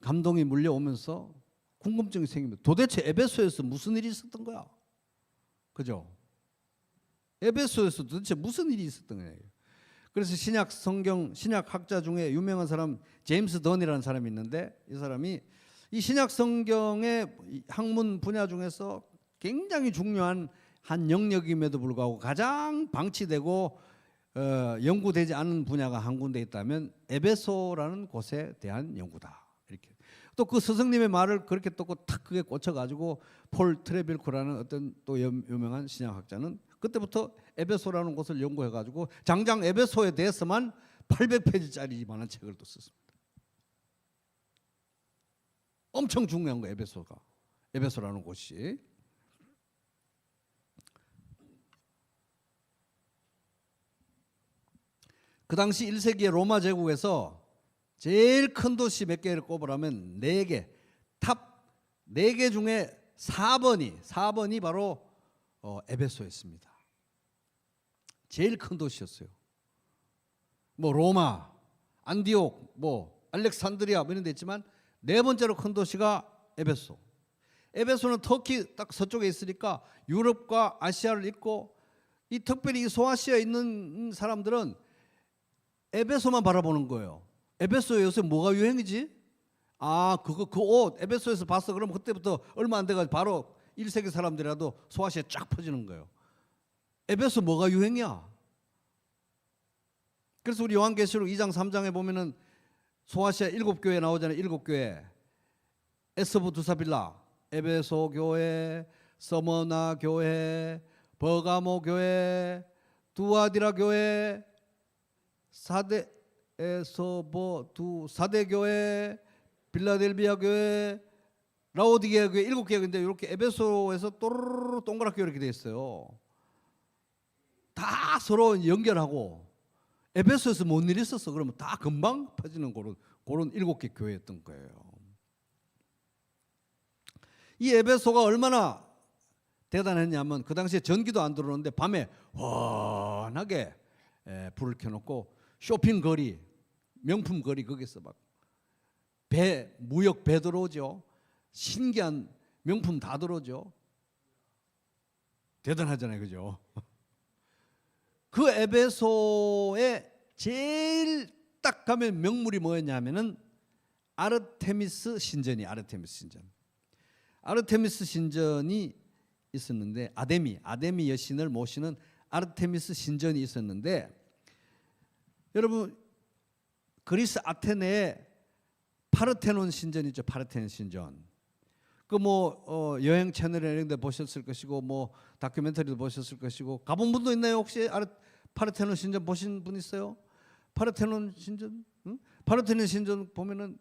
감동이 물려오면서 궁금증이 생깁니다. 도대체 에베소에서 무슨 일이 있었던 거야? 그죠? 에베소에서 도대체 무슨 일이 있었던 거예요? 그래서 신약 성경 신약 학자 중에 유명한 사람 제임스 던이라는 사람이 있는데 이 사람이 이 신약 성경의 학문 분야 중에서 굉장히 중요한 한 영역임에도 불구하고 가장 방치되고 연구되지 않은 분야가 한 군데 있다면 에베소라는 곳에 대한 연구다. 이렇게 또 그 스승님의 말을 그렇게 또 탁 그게 꽂혀가지고 폴 트레빌코라는 어떤 또 유명한 신약학자는 그때부터 에베소라는 곳을 연구해가지고 장장 에베소에 대해서만 800페이지짜리만한 책을 또 썼습니다. 엄청 중요한 거 에베소라는 곳이. 그 당시 1세기의 로마 제국에서 제일 큰 도시 몇 개를 꼽으라면 4개, 탑 4개 중에 4번이 바로 에베소였습니다. 제일 큰 도시였어요. 뭐 로마, 안디옥, 뭐 알렉산드리아 이런 데 있지만 4번째로 큰 도시가 에베소. 에베소는 터키 딱 서쪽에 있으니까 유럽과 아시아를 잇고 이 특별히 이 소아시아에 있는 사람들은 에베소만 바라보는 거예요. 에베소에 요새 뭐가 유행이지? 아, 그 옷 에베소에서 봤어. 그러면 그때부터 얼마 안 돼가지고 바로 1세기 사람들이라도 소아시아에 쫙 퍼지는 거예요. 에베소 뭐가 유행이야? 그래서 우리 요한계시록 2장 3장에 보면은 소아시아 7교회 나오잖아요. 7교회. 에스보 두사빌라, 에베소 교회, 서머나 교회, 버가모 교회, 두아디라 교회, 사대 교회, 빌라델비아 교회, 라오디게아 교회 7개인데 이렇게 에베소에서 또르르 동그랗게 이렇게 돼 있어요. 다 서로 연결하고 에베소에서 뭔 일이 있었어? 그러면 다 금방 퍼지는 그런 7개 교회였던 거예요. 이 에베소가 얼마나 대단했냐면 그 당시에 전기도 안 들어오는데 밤에 환하게 불을 켜놓고 쇼핑 거리, 명품 거리 거기서 막 무역 배 들어오죠. 신기한 명품 다 들어오죠. 대단하잖아요, 그죠? 그 에베소에 제일 딱 가면 명물이 뭐였냐면은 아르테미스 신전이 아르테미스 신전이 있었는데 아데미 여신을 모시는 아르테미스 신전이 있었는데 여러분 그리스 아테네에 파르테논 신전 있죠. 파르테논 신전. 그 뭐 여행 채널에 이런 데 보셨을 것이고 뭐 다큐멘터리도 보셨을 것이고 가본 분도 있나요? 혹시 파르테논 신전 보신 분 있어요? 파르테논 신전? 응? 파르테논 신전 보면은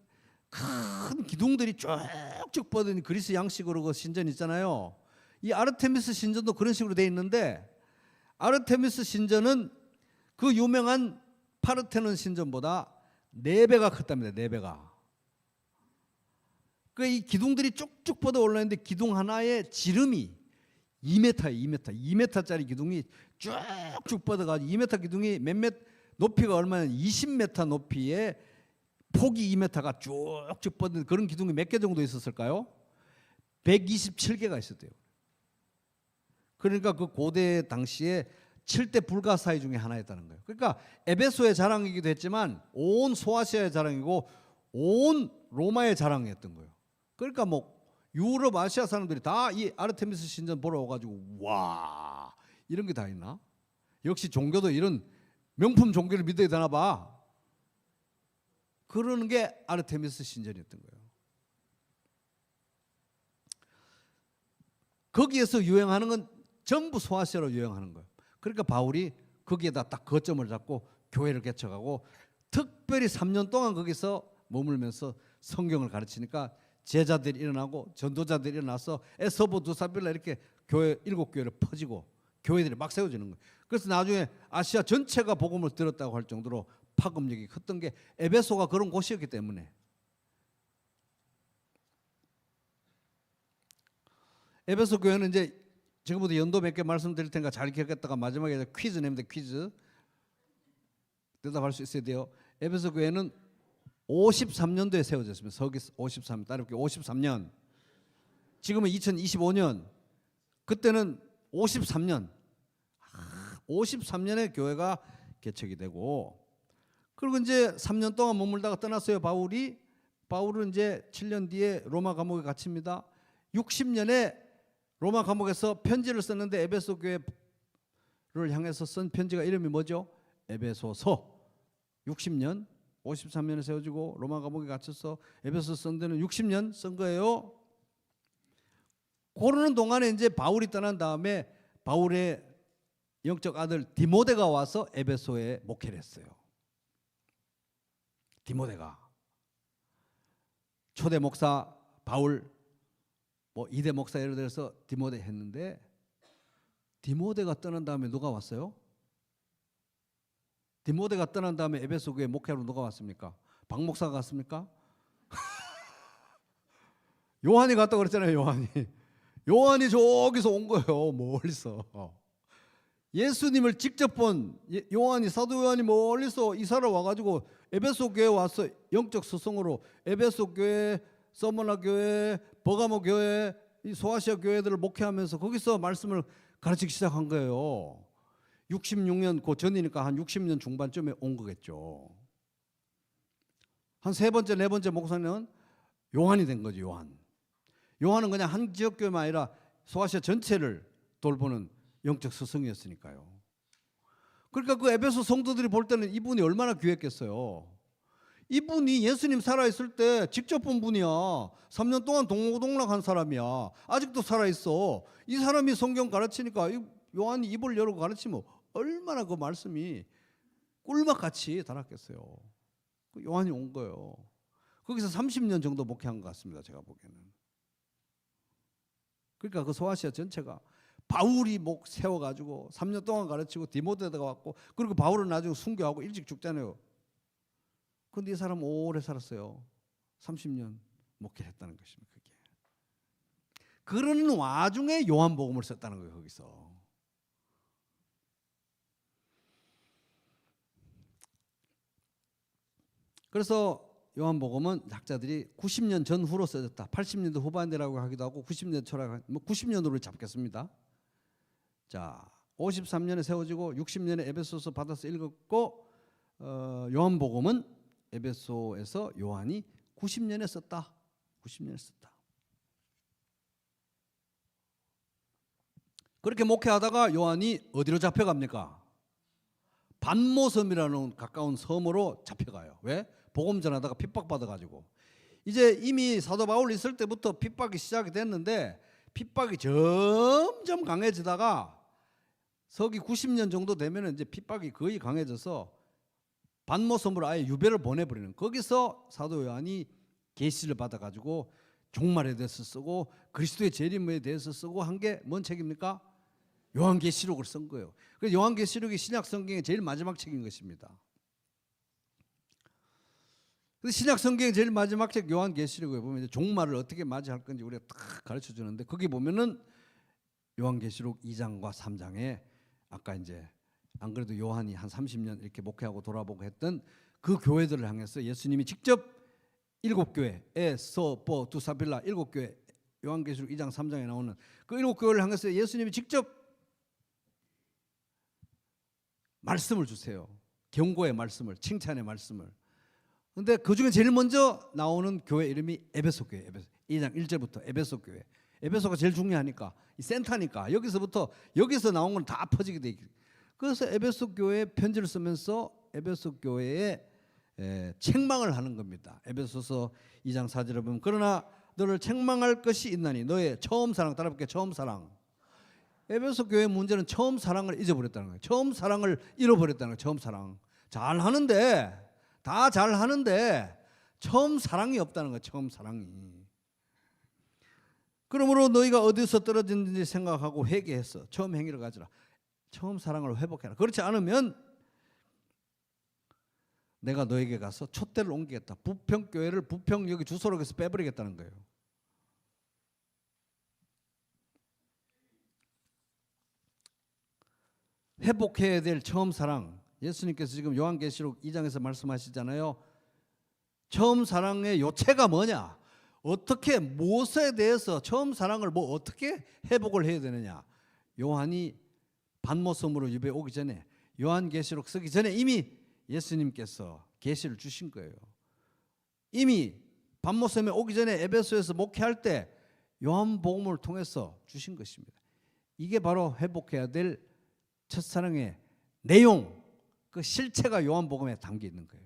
큰 기둥들이 쭉쭉 뻗은 그리스 양식으로 그 신전 있잖아요. 이 아르테미스 신전도 그런 식으로 돼 있는데 아르테미스 신전은 그 유명한 파르테논 신전보다 4배가 컸답니다. 4배가. 이 기둥들이 쭉쭉 뻗어 올라있는데 기둥 하나의 지름이 2m예요. 2m짜리 기둥이 쭉쭉 뻗어가지고 2m 기둥이 몇몇 높이가 얼마냐 20m 높이에 폭이 2m가 쭉쭉 뻗는 그런 기둥이 몇 개 정도 있었을까요? 127개가 있었대요. 그러니까 그 고대 당시에 7대 불가사의 중에 하나였다는 거예요. 그러니까 에베소의 자랑이기도 했지만 온 소아시아의 자랑이고 온 로마의 자랑이었던 거예요. 그러니까 뭐 유럽, 아시아 사람들이 다 이 아르테미스 신전 보러 와가지고 와 이런 게 다 있나? 역시 종교도 이런 명품 종교를 믿어야 되나 봐. 그러는 게 아르테미스 신전이었던 거예요. 거기에서 유행하는 건 전부 소아시아로 유행하는 거예요. 그러니까 바울이 거기에다 딱 거점을 잡고 교회를 개척하고 특별히 3년 동안 거기서 머물면서 성경을 가르치니까 제자들이 일어나고 전도자들이 일어나서 에서보 두사빌라 이렇게 교회 7교회를 퍼지고 교회들이 막 세워지는 거예요. 그래서 나중에 아시아 전체가 복음을 들었다고 할 정도로 파급력이 컸던 게 에베소가 그런 곳이었기 때문에. 에베소 교회는 이제 지금부터 연도 몇 개 말씀드릴 테니까 잘 기억했다가 마지막에 퀴즈 냅니다. 퀴즈 대답할 수 있어야 돼요. 에베소 교회는 53년도에 세워졌습니다. 서기 53년, 따르게 53년. 지금은 2025년. 그때는 53년. 53년에 교회가 개척이 되고, 그리고 이제 3년 동안 머물다가 떠났어요. 바울은 이제 7년 뒤에 로마 감옥에 갇힙니다. 60년에 로마 감옥에서 편지를 썼는데 에베소 교회를 향해서 쓴 편지가 이름이 뭐죠? 에베소서. 60년, 53년에 세워지고 로마 감옥에 갇혀서 에베소 쓴 데는 60년 쓴 거예요. 그러는 동안에 이제 바울이 떠난 다음에 바울의 영적 아들 디모데가 와서 에베소에 목회를 했어요. 디모데가 초대 목사 바울 뭐 2대 목사 예를 들어서 디모데 했는데, 디모데가 떠난 다음에 누가 왔어요? 디모데가 떠난 다음에 에베소 교회 목회로 누가 왔습니까? 박 목사가 갔습니까? 요한이 갔다고 그랬잖아요. 요한이 저기서 온 거예요. 멀리서. 예수님을 직접 본 요한이, 사도 요한이 멀리서 이사를 와가지고 에베소 교회에 와서 영적 스승으로 에베소 교회, 서머나 교회, 버가모 교회, 이 소아시아 교회들을 목회하면서 거기서 말씀을 가르치기 시작한 거예요. 66년 그 전이니까 한 60년 중반쯤에 온 거겠죠. 한 3번째, 4번째 목사는 요한이 된 거죠. 요한은 그냥 한 지역 교회만 아니라 소아시아 전체를 돌보는 영적 스승이었으니까요. 그러니까 그 에베소 성도들이 볼 때는 이분이 얼마나 귀했겠어요. 이분이 예수님 살아있을 때 직접 본 분이야. 3년 동안 동고동락한 사람이야. 아직도 살아있어. 이 사람이 성경 가르치니까 요한이 입을 열고 가르치면 얼마나 그 말씀이 꿀맛같이 달았겠어요. 요한이 온 거예요. 거기서 30년 정도 목회한 것 같습니다. 제가 보기에는. 그러니까 그 소아시아 전체가 바울이 목 세워가지고 3년 동안 가르치고 디모데가 왔고, 그리고 바울은 나중에 순교하고 일찍 죽잖아요. 그런데 이 사람 오래 살았어요. 30년 목회를 했다는 것입니다. 그게. 그러는 와중에 요한복음을 썼다는 거예요. 거기서. 그래서 요한복음은 학자들이 90년 전후로 써졌다. 80년대 후반대라고 하기도 하고 90년 초라, 90년으로 잡겠습니다. 자, 53년에 세워지고 60년에 에베소서 받아서 읽었고, 요한복음은 에베소에서 요한이 90년에 썼다. 90년에 썼다. 그렇게 목회하다가 요한이 어디로 잡혀갑니까? 반모섬이라는 가까운 섬으로 잡혀가요. 왜? 복음 전하다가 핍박받아가지고. 이제 이미 사도 바울 있을 때부터 핍박이 시작이 됐는데 핍박이 점점 강해지다가 서기 90년 정도 되면 이제 핍박이 거의 강해져서 반모섬으로 아예 유배를 보내버리는, 거기서 사도 요한이 계시를 받아가지고 종말에 대해서 쓰고 그리스도의 재림에 대해서 쓰고 한 게 뭔 책입니까? 요한계시록을 쓴 거예요. 그래서 요한계시록이 신약 성경의 제일 마지막 책인 것입니다. 근데 신약 성경의 제일 마지막 책 요한계시록에 보면 이제 종말을 어떻게 맞이할 건지 우리가 딱 가르쳐 주는데, 거기 보면은 요한계시록 2장과 3장에 아까 이제 안 그래도 요한이 한 30년 이렇게 목회하고 돌아보고 했던 그 교회들을 향해서 예수님이 직접 7교회 에서 보 두사빌라 7교회, 요한계시록 2장 3장에 나오는 그 7교회를 향해서 예수님이 직접 말씀을 주세요. 경고의 말씀을, 칭찬의 말씀을. 근데 그 중에 제일 먼저 나오는 교회 이름이 에베소 교회. 에베소 2장 1절부터 에베소 교회. 에베소가 제일 중요하니까, 이 센터니까 여기서 나온 건 다 퍼지게 돼 있기. 그래서 에베소 교회에 편지를 쓰면서 에베소 교회에 책망을 하는 겁니다. 에베소서 2장 4절에 보면 그러나 너를 책망할 것이 있나니 너의 처음 사랑, 따라볼게요. 처음 사랑. 에베소 교회의 문제는 처음 사랑을 잊어버렸다는 거예요. 처음 사랑을 잃어버렸다는 거예요. 처음 사랑. 다 잘하는데 처음 사랑이 없다는 거예요. 처음 사랑이. 그러므로 너희가 어디서 떨어졌는지 생각하고 회개했어. 처음 행위를 가지라. 처음 사랑을 회복해라. 그렇지 않으면 내가 너에게 가서 촛대를 옮기겠다. 부평교회를 부평 여기 주소록에서 빼버리겠다는 거예요. 회복해야 될 처음 사랑. 예수님께서 지금 요한계시록 2장에서 말씀하시잖아요. 처음 사랑의 요체가 뭐냐? 어떻게, 무엇에 대해서 처음 사랑을 어떻게 회복을 해야 되느냐? 요한이 반모섬으로 유배 오기 전에, 요한계시록 쓰기 전에 이미 예수님께서 계시를 주신 거예요. 이미 반모섬에 오기 전에 에베소에서 목회할 때 요한복음을 통해서 주신 것입니다. 이게 바로 회복해야 될 첫사랑의 내용, 그 실체가 요한복음에 담겨 있는 거예요.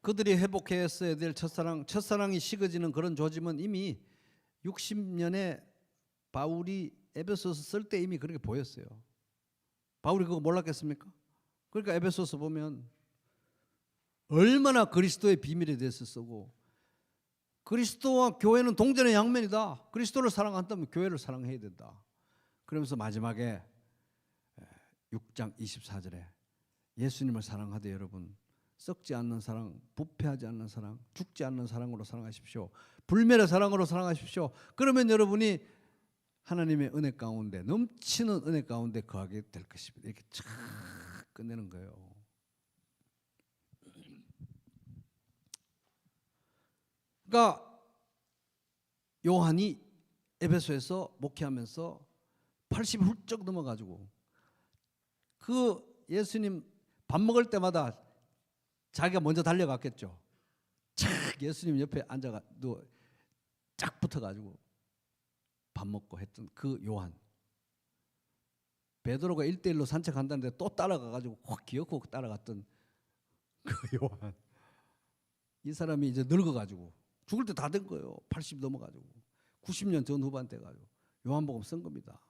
그들이 회복했어야 될 첫사랑이 식어지는 그런 조짐은 이미 60년에 바울이 에베소서 쓸 때 이미 그렇게 보였어요. 바울이 그거 몰랐겠습니까? 그러니까 에베소서 보면 얼마나 그리스도의 비밀에 대해서 쓰고, 그리스도와 교회는 동전의 양면이다. 그리스도를 사랑한다면 교회를 사랑해야 된다. 그러면서 마지막에 6장 24절에 예수님을 사랑하되 여러분 썩지 않는 사랑, 부패하지 않는 사랑, 죽지 않는 사랑으로 사랑하십시오. 불멸의 사랑으로 사랑하십시오. 그러면 여러분이 하나님의 은혜 가운데, 넘치는 은혜 가운데 거하게 될 것입니다. 이렇게 쫙 끝내는 거예요. 그러니까 요한이 에베소에서 목회하면서 80이 훌쩍 넘어가지고 그 예수님 밥 먹을 때마다 자기가 먼저 달려갔겠죠. 착 예수님 옆에 앉아가 쫙 붙어가지고 밥 먹고 했던 그 요한. 베드로가 1대1로 산책한다는데 또 따라가가지고 확 기어코 따라갔던 그 요한. 이 사람이 이제 늙어가지고 죽을 때 다 된 거예요. 80 넘어가지고 90년 전 후반 돼가지고 요한복음 쓴 겁니다.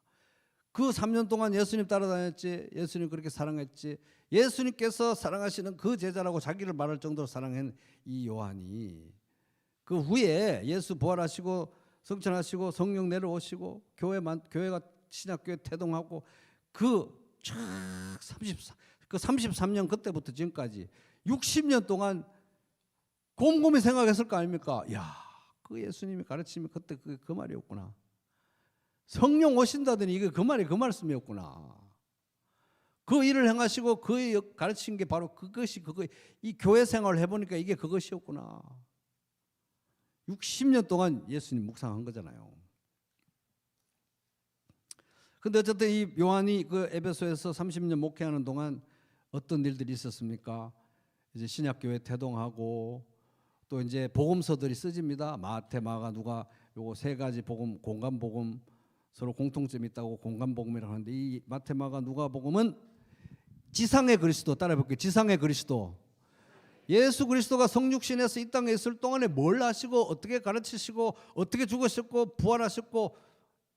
그 3년 동안 예수님 따라다녔지. 예수님 그렇게 사랑했지. 예수님께서 사랑하시는 그 제자라고 자기를 말할 정도로 사랑한 이 요한이 그 후에 예수 부활하시고 성천하시고 성령 내려오시고 교회가 신약교회 태동하고 그 33년 그때부터 지금까지 60년 동안 곰곰이 생각했을 거 아닙니까? 야, 그 예수님이 가르침이 그때 그 말이었구나. 성령 오신다더니 이게 그 말이 그 말씀이었구나. 그 일을 행하시고 그 가르친 게 바로 그것이 이 교회 생활을 해보니까 이게 그것이었구나. 60년 동안 예수님 묵상한 거잖아요. 근데 어쨌든 이 요한이 그 에베소에서 30년 목회하는 동안 어떤 일들이 있었습니까? 이제 신약교회 태동하고 또 이제 복음서들이 쓰집니다. 마태, 마가, 누가 요거 세 가지 복음, 공간 복음 서로 공통점이 있다고 공간 복음이라고 하는데 이 마태, 마가, 누가 복음은 지상의 그리스도 따라해볼게요. 지상의 그리스도. 예수 그리스도가 성육신에서 이 땅에 있을 동안에 뭘 하시고 어떻게 가르치시고 어떻게 죽으셨고 부활하셨고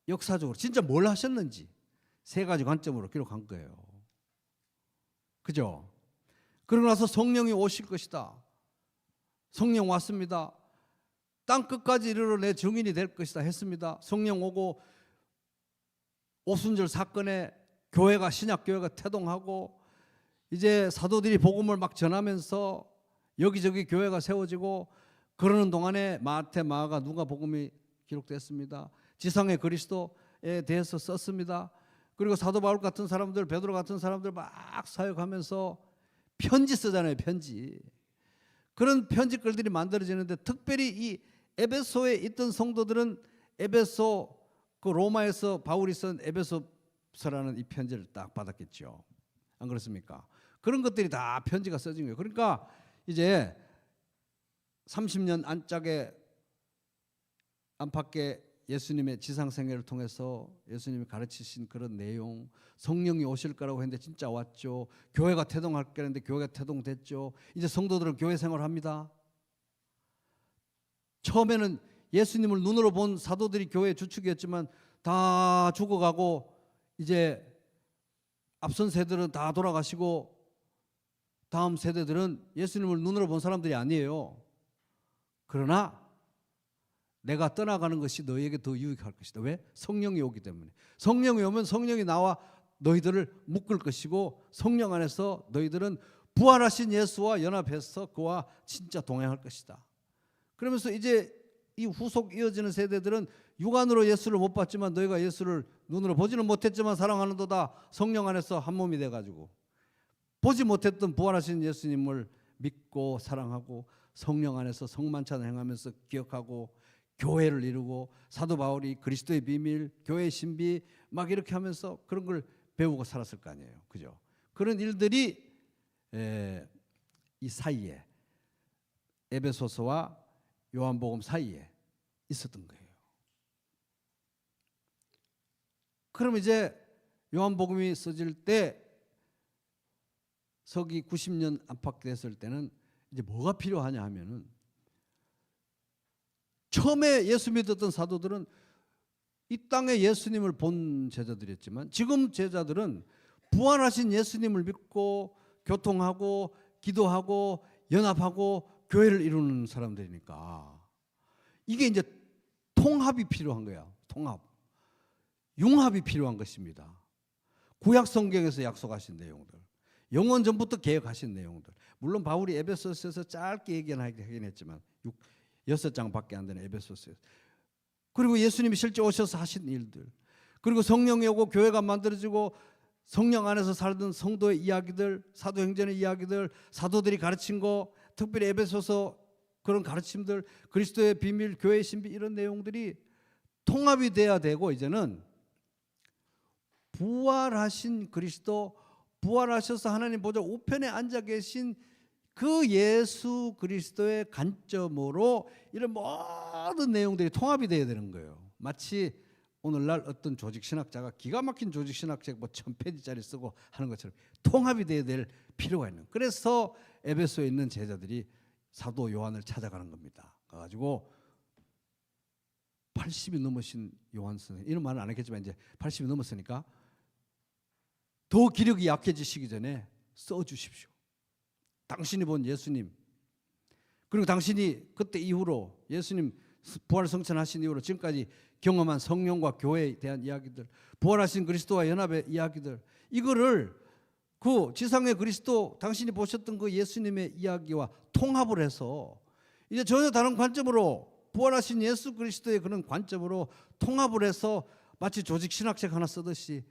역사적으로 진짜 뭘 하셨는지 세 가지 관점으로 기록한 거예요. 그죠? 그러고 나서 성령이 오실 것이다. 성령 왔습니다. 땅 끝까지 이르러 내 증인이 될 것이다 했습니다. 성령 오고 오순절 사건에 교회가 신약교회가 태동하고 이제 사도들이 복음을 막 전하면서 여기저기 교회가 세워지고 그러는 동안에 마태, 마가, 누가 복음이 기록됐습니다. 지상의 그리스도에 대해서 썼습니다. 그리고 사도 바울 같은 사람들, 베드로 같은 사람들 막 사역하면서 편지 쓰잖아요. 편지. 그런 편지글들이 만들어지는데 특별히 이 에베소에 있던 성도들은 에베소 그 로마에서 바울이 쓴 에베소서라는 이 편지를 딱 받았겠죠. 안 그렇습니까? 그런 것들이 다 편지가 써진 거예요. 그러니까 이제 30년 안팎의 예수님의 지상생애를 통해서 예수님이 가르치신 그런 내용, 성령이 오실 거라고 했는데 진짜 왔죠. 교회가 태동할 거랬는데 교회가 태동됐죠. 이제 성도들은 교회 생활을 합니다. 처음에는 예수님을 눈으로 본 사도들이 교회의 주축이었지만 다 죽어가고 이제 앞선 세대들은 다 돌아가시고 다음 세대들은 예수님을 눈으로 본 사람들이 아니에요. 그러나 내가 떠나가는 것이 너희에게 더 유익할 것이다. 왜? 성령이 오기 때문에. 성령이 오면 성령이 나와 너희들을 묶을 것이고 성령 안에서 너희들은 부활하신 예수와 연합해서 그와 진짜 동행할 것이다. 그러면서 이제 이 후속 이어지는 세대들은 육안으로 예수를 못 봤지만 너희가 예수를 눈으로 보지는 못했지만 사랑하는도다. 성령 안에서 한 몸이 돼가지고 보지 못했던 부활하신 예수님을 믿고 사랑하고 성령 안에서 성만찬을 행하면서 기억하고 교회를 이루고 사도 바울이 그리스도의 비밀, 교회의 신비 막 이렇게 하면서 그런 걸 배우고 살았을 거 아니에요. 그죠? 그런 일들이 이 사이에 에베소서와 요한복음 사이에 있었던 거예요. 그럼 이제 요한복음이 써질 때 서기 90년 안팎됐을 때는 이제 뭐가 필요하냐 하면은 처음에 예수 믿었던 사도들은 이 땅에 예수님을 본 제자들이었지만 지금 제자들은 부활하신 예수님을 믿고 교통하고 기도하고 연합하고 교회를 이루는 사람들이니까 이게 이제 통합이 필요한 거야. 통합. 융합이 필요한 것입니다. 구약 성경에서 약속하신 내용들, 영원 전부터 계획하신 내용들. 물론 바울이 에베소서에서 짧게 얘기하긴 했지만 6장밖에 안 되는 에베소서에서. 그리고 예수님이 실제 오셔서 하신 일들. 그리고 성령이 오고 교회가 만들어지고 성령 안에서 살던 성도의 이야기들, 사도행전의 이야기들, 사도들이 가르친 거, 특별히 에베소서 그런 가르침들, 그리스도의 비밀, 교회의 신비 이런 내용들이 통합이 돼야 되고 이제는 부활하신 그리스도, 부활하셔서 하나님 보좌 우편에 앉아 계신 그 예수 그리스도의 관점으로 이런 모든 내용들이 통합이 돼야 되는 거예요. 마치 오늘날 어떤 조직신학자가 기가 막힌 조직신학책 뭐 1000페이지짜리 쓰고 하는 것처럼 통합이 돼야 될 필요가 있는. 그래서 에베소에 있는 제자들이 사도 요한을 찾아가는 겁니다. 가가지고 80이 넘으신 요한 선생님, 이런 말은 안 했겠지만 이제 80이 넘었으니까 더 기력이 약해지시기 전에 써주십시오. 당신이 본 예수님, 그리고 당신이 그때 이후로 예수님 부활 성천하신 이후로 지금까지 경험한 성령과 교회에 대한 이야기들, 부활하신 그리스도와 연합의 이야기들, 이거를 그 지상의 그리스도, 당신이 보셨던 그 예수님의 이야기와 통합을 해서 이제 전혀 다른 관점으로 부활하신 예수 그리스도의 그런 관점으로 통합을 해서 마치 조직 신학책 하나 쓰듯이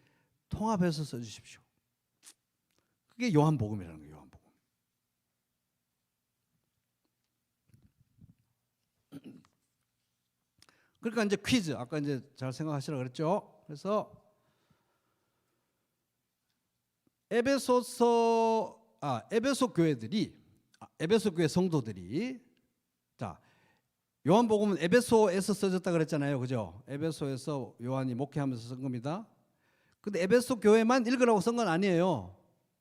통합해서 써주십시오. 그게 요한복음이라는 거예요. 요한복음. 그러니까 이제 퀴즈, 아까 이제 잘 생각하시라 그랬죠. 그래서 에베소 교회 성도들이, 자, 요한복음은 에베소에서 써졌다 그랬잖아요. 그죠? 에베소에서 요한이 목회하면서 쓴 겁니다. 근데 에베소 교회만 읽으라고 쓴 건 아니에요.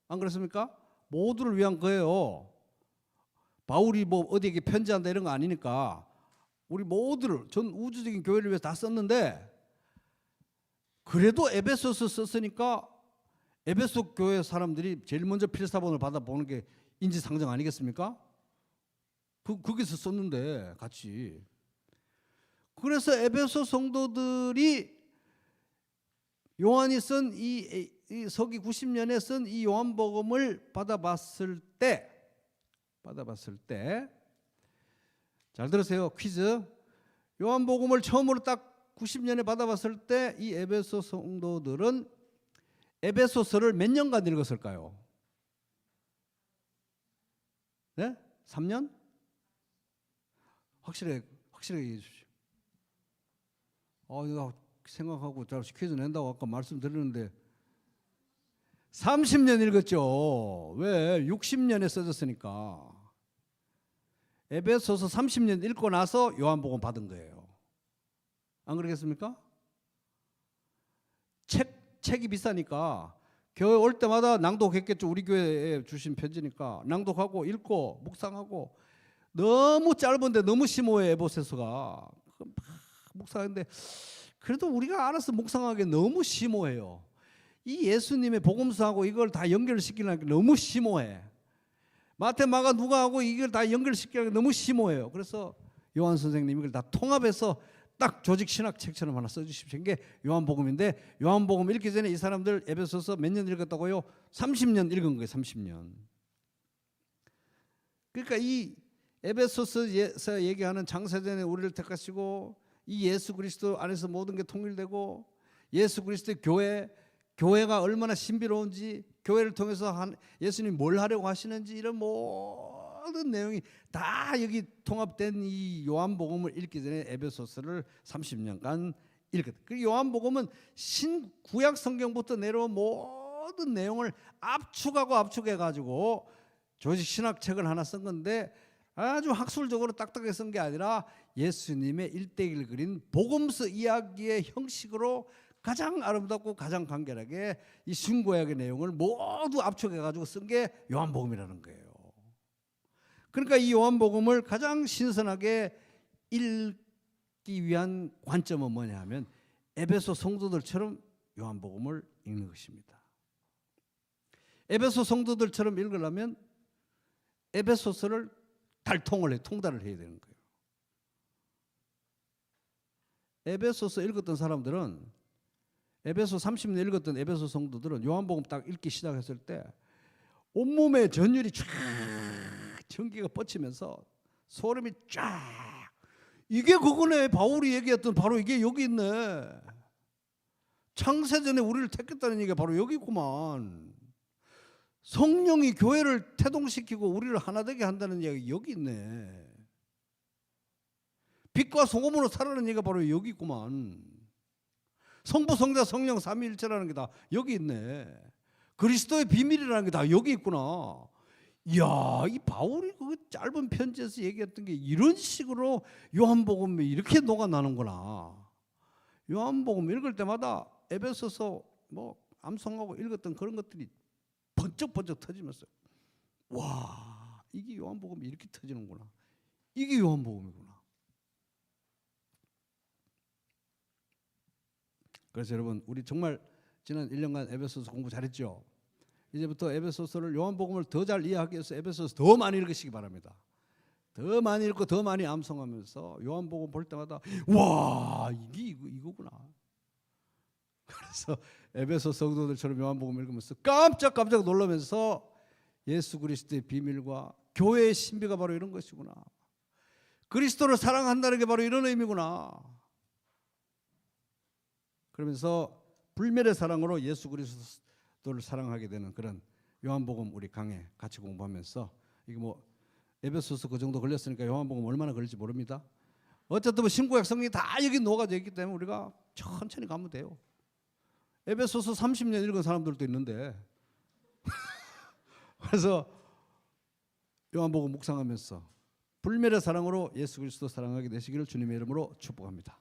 안 그렇습니까? 모두를 위한 거예요. 바울이 뭐 어디에게 편지한다 이런 거 아니니까 우리 모두를, 전 우주적인 교회를 위해서 다 썼는데, 그래도 에베소서 썼으니까 에베소 교회 사람들이 제일 먼저 필사본을 받아보는 게 인지상정 아니겠습니까? 거기서 썼는데 같이. 그래서 에베소 성도들이 요한이 쓴 이 서기 90년에 쓴 이 요한복음을 받아봤을 때 잘 들으세요. 퀴즈. 요한복음을 처음으로 딱 90년에 받아봤을 때 이 에베소 성도들은 에베소서를 몇 년간 읽었을까요? 네? 3년? 확실하게 얘기해 주십시오. 이거 생각하고 퀴즈 낸다고 아까 말씀드렸는데 30년 읽었죠. 왜? 60년에 써졌으니까. 에베소서 30년 읽고 나서 요한복음 받은 거예요. 안 그러겠습니까? 책이 비싸니까 교회 올 때마다 낭독했겠죠. 우리 교회에 주신 편지니까 낭독하고 읽고 묵상하고. 너무 짧은데 너무 심오해 에베소서가. 묵상하는데 그래도 우리가 알아서 묵상하기에 너무 심오해요. 이 예수님의 복음서하고 이걸 다 연결시키려니까 너무 심오해. 마태, 마가, 누가하고 이걸 다 연결시키려니까 너무 심오해요. 그래서 요한 선생님이 이걸 다 통합해서 딱 조직 신학 책처럼 하나 써주십시오. 이게 요한복음인데 요한복음 읽기 전에 이 사람들 에베소서 몇 년 읽었다고요? 30년 읽은 거예요. 30년. 그러니까 이 에베소서에서 얘기하는 창세전에 우리를 택하시고 이 예수 그리스도 안에서 모든 게 통일되고 예수 그리스도의 교회가 얼마나 신비로운지 교회를 통해서 예수님이 뭘 하려고 하시는지 이런 모든 내용이 다 여기 통합된 이 요한복음을 읽기 전에 에베소서를 30년간 읽었다. 그 요한복음은 신구약 성경부터 내려온 모든 내용을 압축해가지고 조직 신학책을 하나 쓴 건데 아주 학술적으로 딱딱하게 쓴 게 아니라 예수님의 일대기를 그린 복음서 이야기의 형식으로 가장 아름답고 가장 간결하게 이 신구약의 내용을 모두 압축해가지고 쓴 게 요한복음이라는 거예요. 그러니까 이 요한복음을 가장 신선하게 읽기 위한 관점은 뭐냐 하면 에베소 성도들처럼 요한복음을 읽는 것입니다. 에베소 성도들처럼 읽으려면 에베소서를 통달을 해야 되는 거예요. 에베소서 읽었던 사람들은 에베소 30년 읽었던 에베소 성도들은 요한복음 딱 읽기 시작했을 때 온몸에 전율이 쫙 전기가 뻗치면서 소름이 쫙 이게 그거네. 바울이 얘기했던 바로 이게 여기 있네. 창세전에 우리를 택했다는 얘기가 바로 여기구만. 성령이 교회를 태동시키고 우리를 하나 되게 한다는 얘기가 여기 있네. 빛과 소금으로 살아가는 얘기가 바로 여기 있구만. 성부, 성자, 성령 삼위일체라는 게 다 여기 있네. 그리스도의 비밀이라는 게 다 여기 있구나. 이야, 이 바울이 그 짧은 편지에서 얘기했던 게 이런 식으로 요한복음에 이렇게 녹아나는구나. 요한복음 읽을 때마다 에베소서 암송하고 읽었던 그런 것들이 번쩍번쩍 터지면서 와, 이게 요한복음이 이렇게 터지는구나. 이게 요한복음이구나. 그래서 여러분 우리 정말 지난 1년간 에베소서 공부 잘했죠. 이제부터 에베소서를 요한복음을 더 잘 이해하기 위해서 에베소서 더 많이 읽으시기 바랍니다. 더 많이 읽고 더 많이 암송하면서 요한복음 볼 때마다 와, 이게 이거구나. 그래서 에베소 성도들처럼 요한복음 읽으면서 깜짝 놀라면서 예수 그리스도의 비밀과 교회의 신비가 바로 이런 것이구나. 그리스도를 사랑한다는 게 바로 이런 의미구나. 그러면서 불멸의 사랑으로 예수 그리스도를 사랑하게 되는 그런 요한복음 우리 강해 같이 공부하면서 이게 에베소서 그 정도 걸렸으니까 요한복음 얼마나 걸릴지 모릅니다. 어쨌든 신구약 성경이 다 여기 녹아져 있기 때문에 우리가 천천히 가면 돼요. 에베소서 30년 읽은 사람들도 있는데 그래서 요한복음 묵상하면서 불멸의 사랑으로 예수 그리스도 사랑하게 되시기를 주님의 이름으로 축복합니다.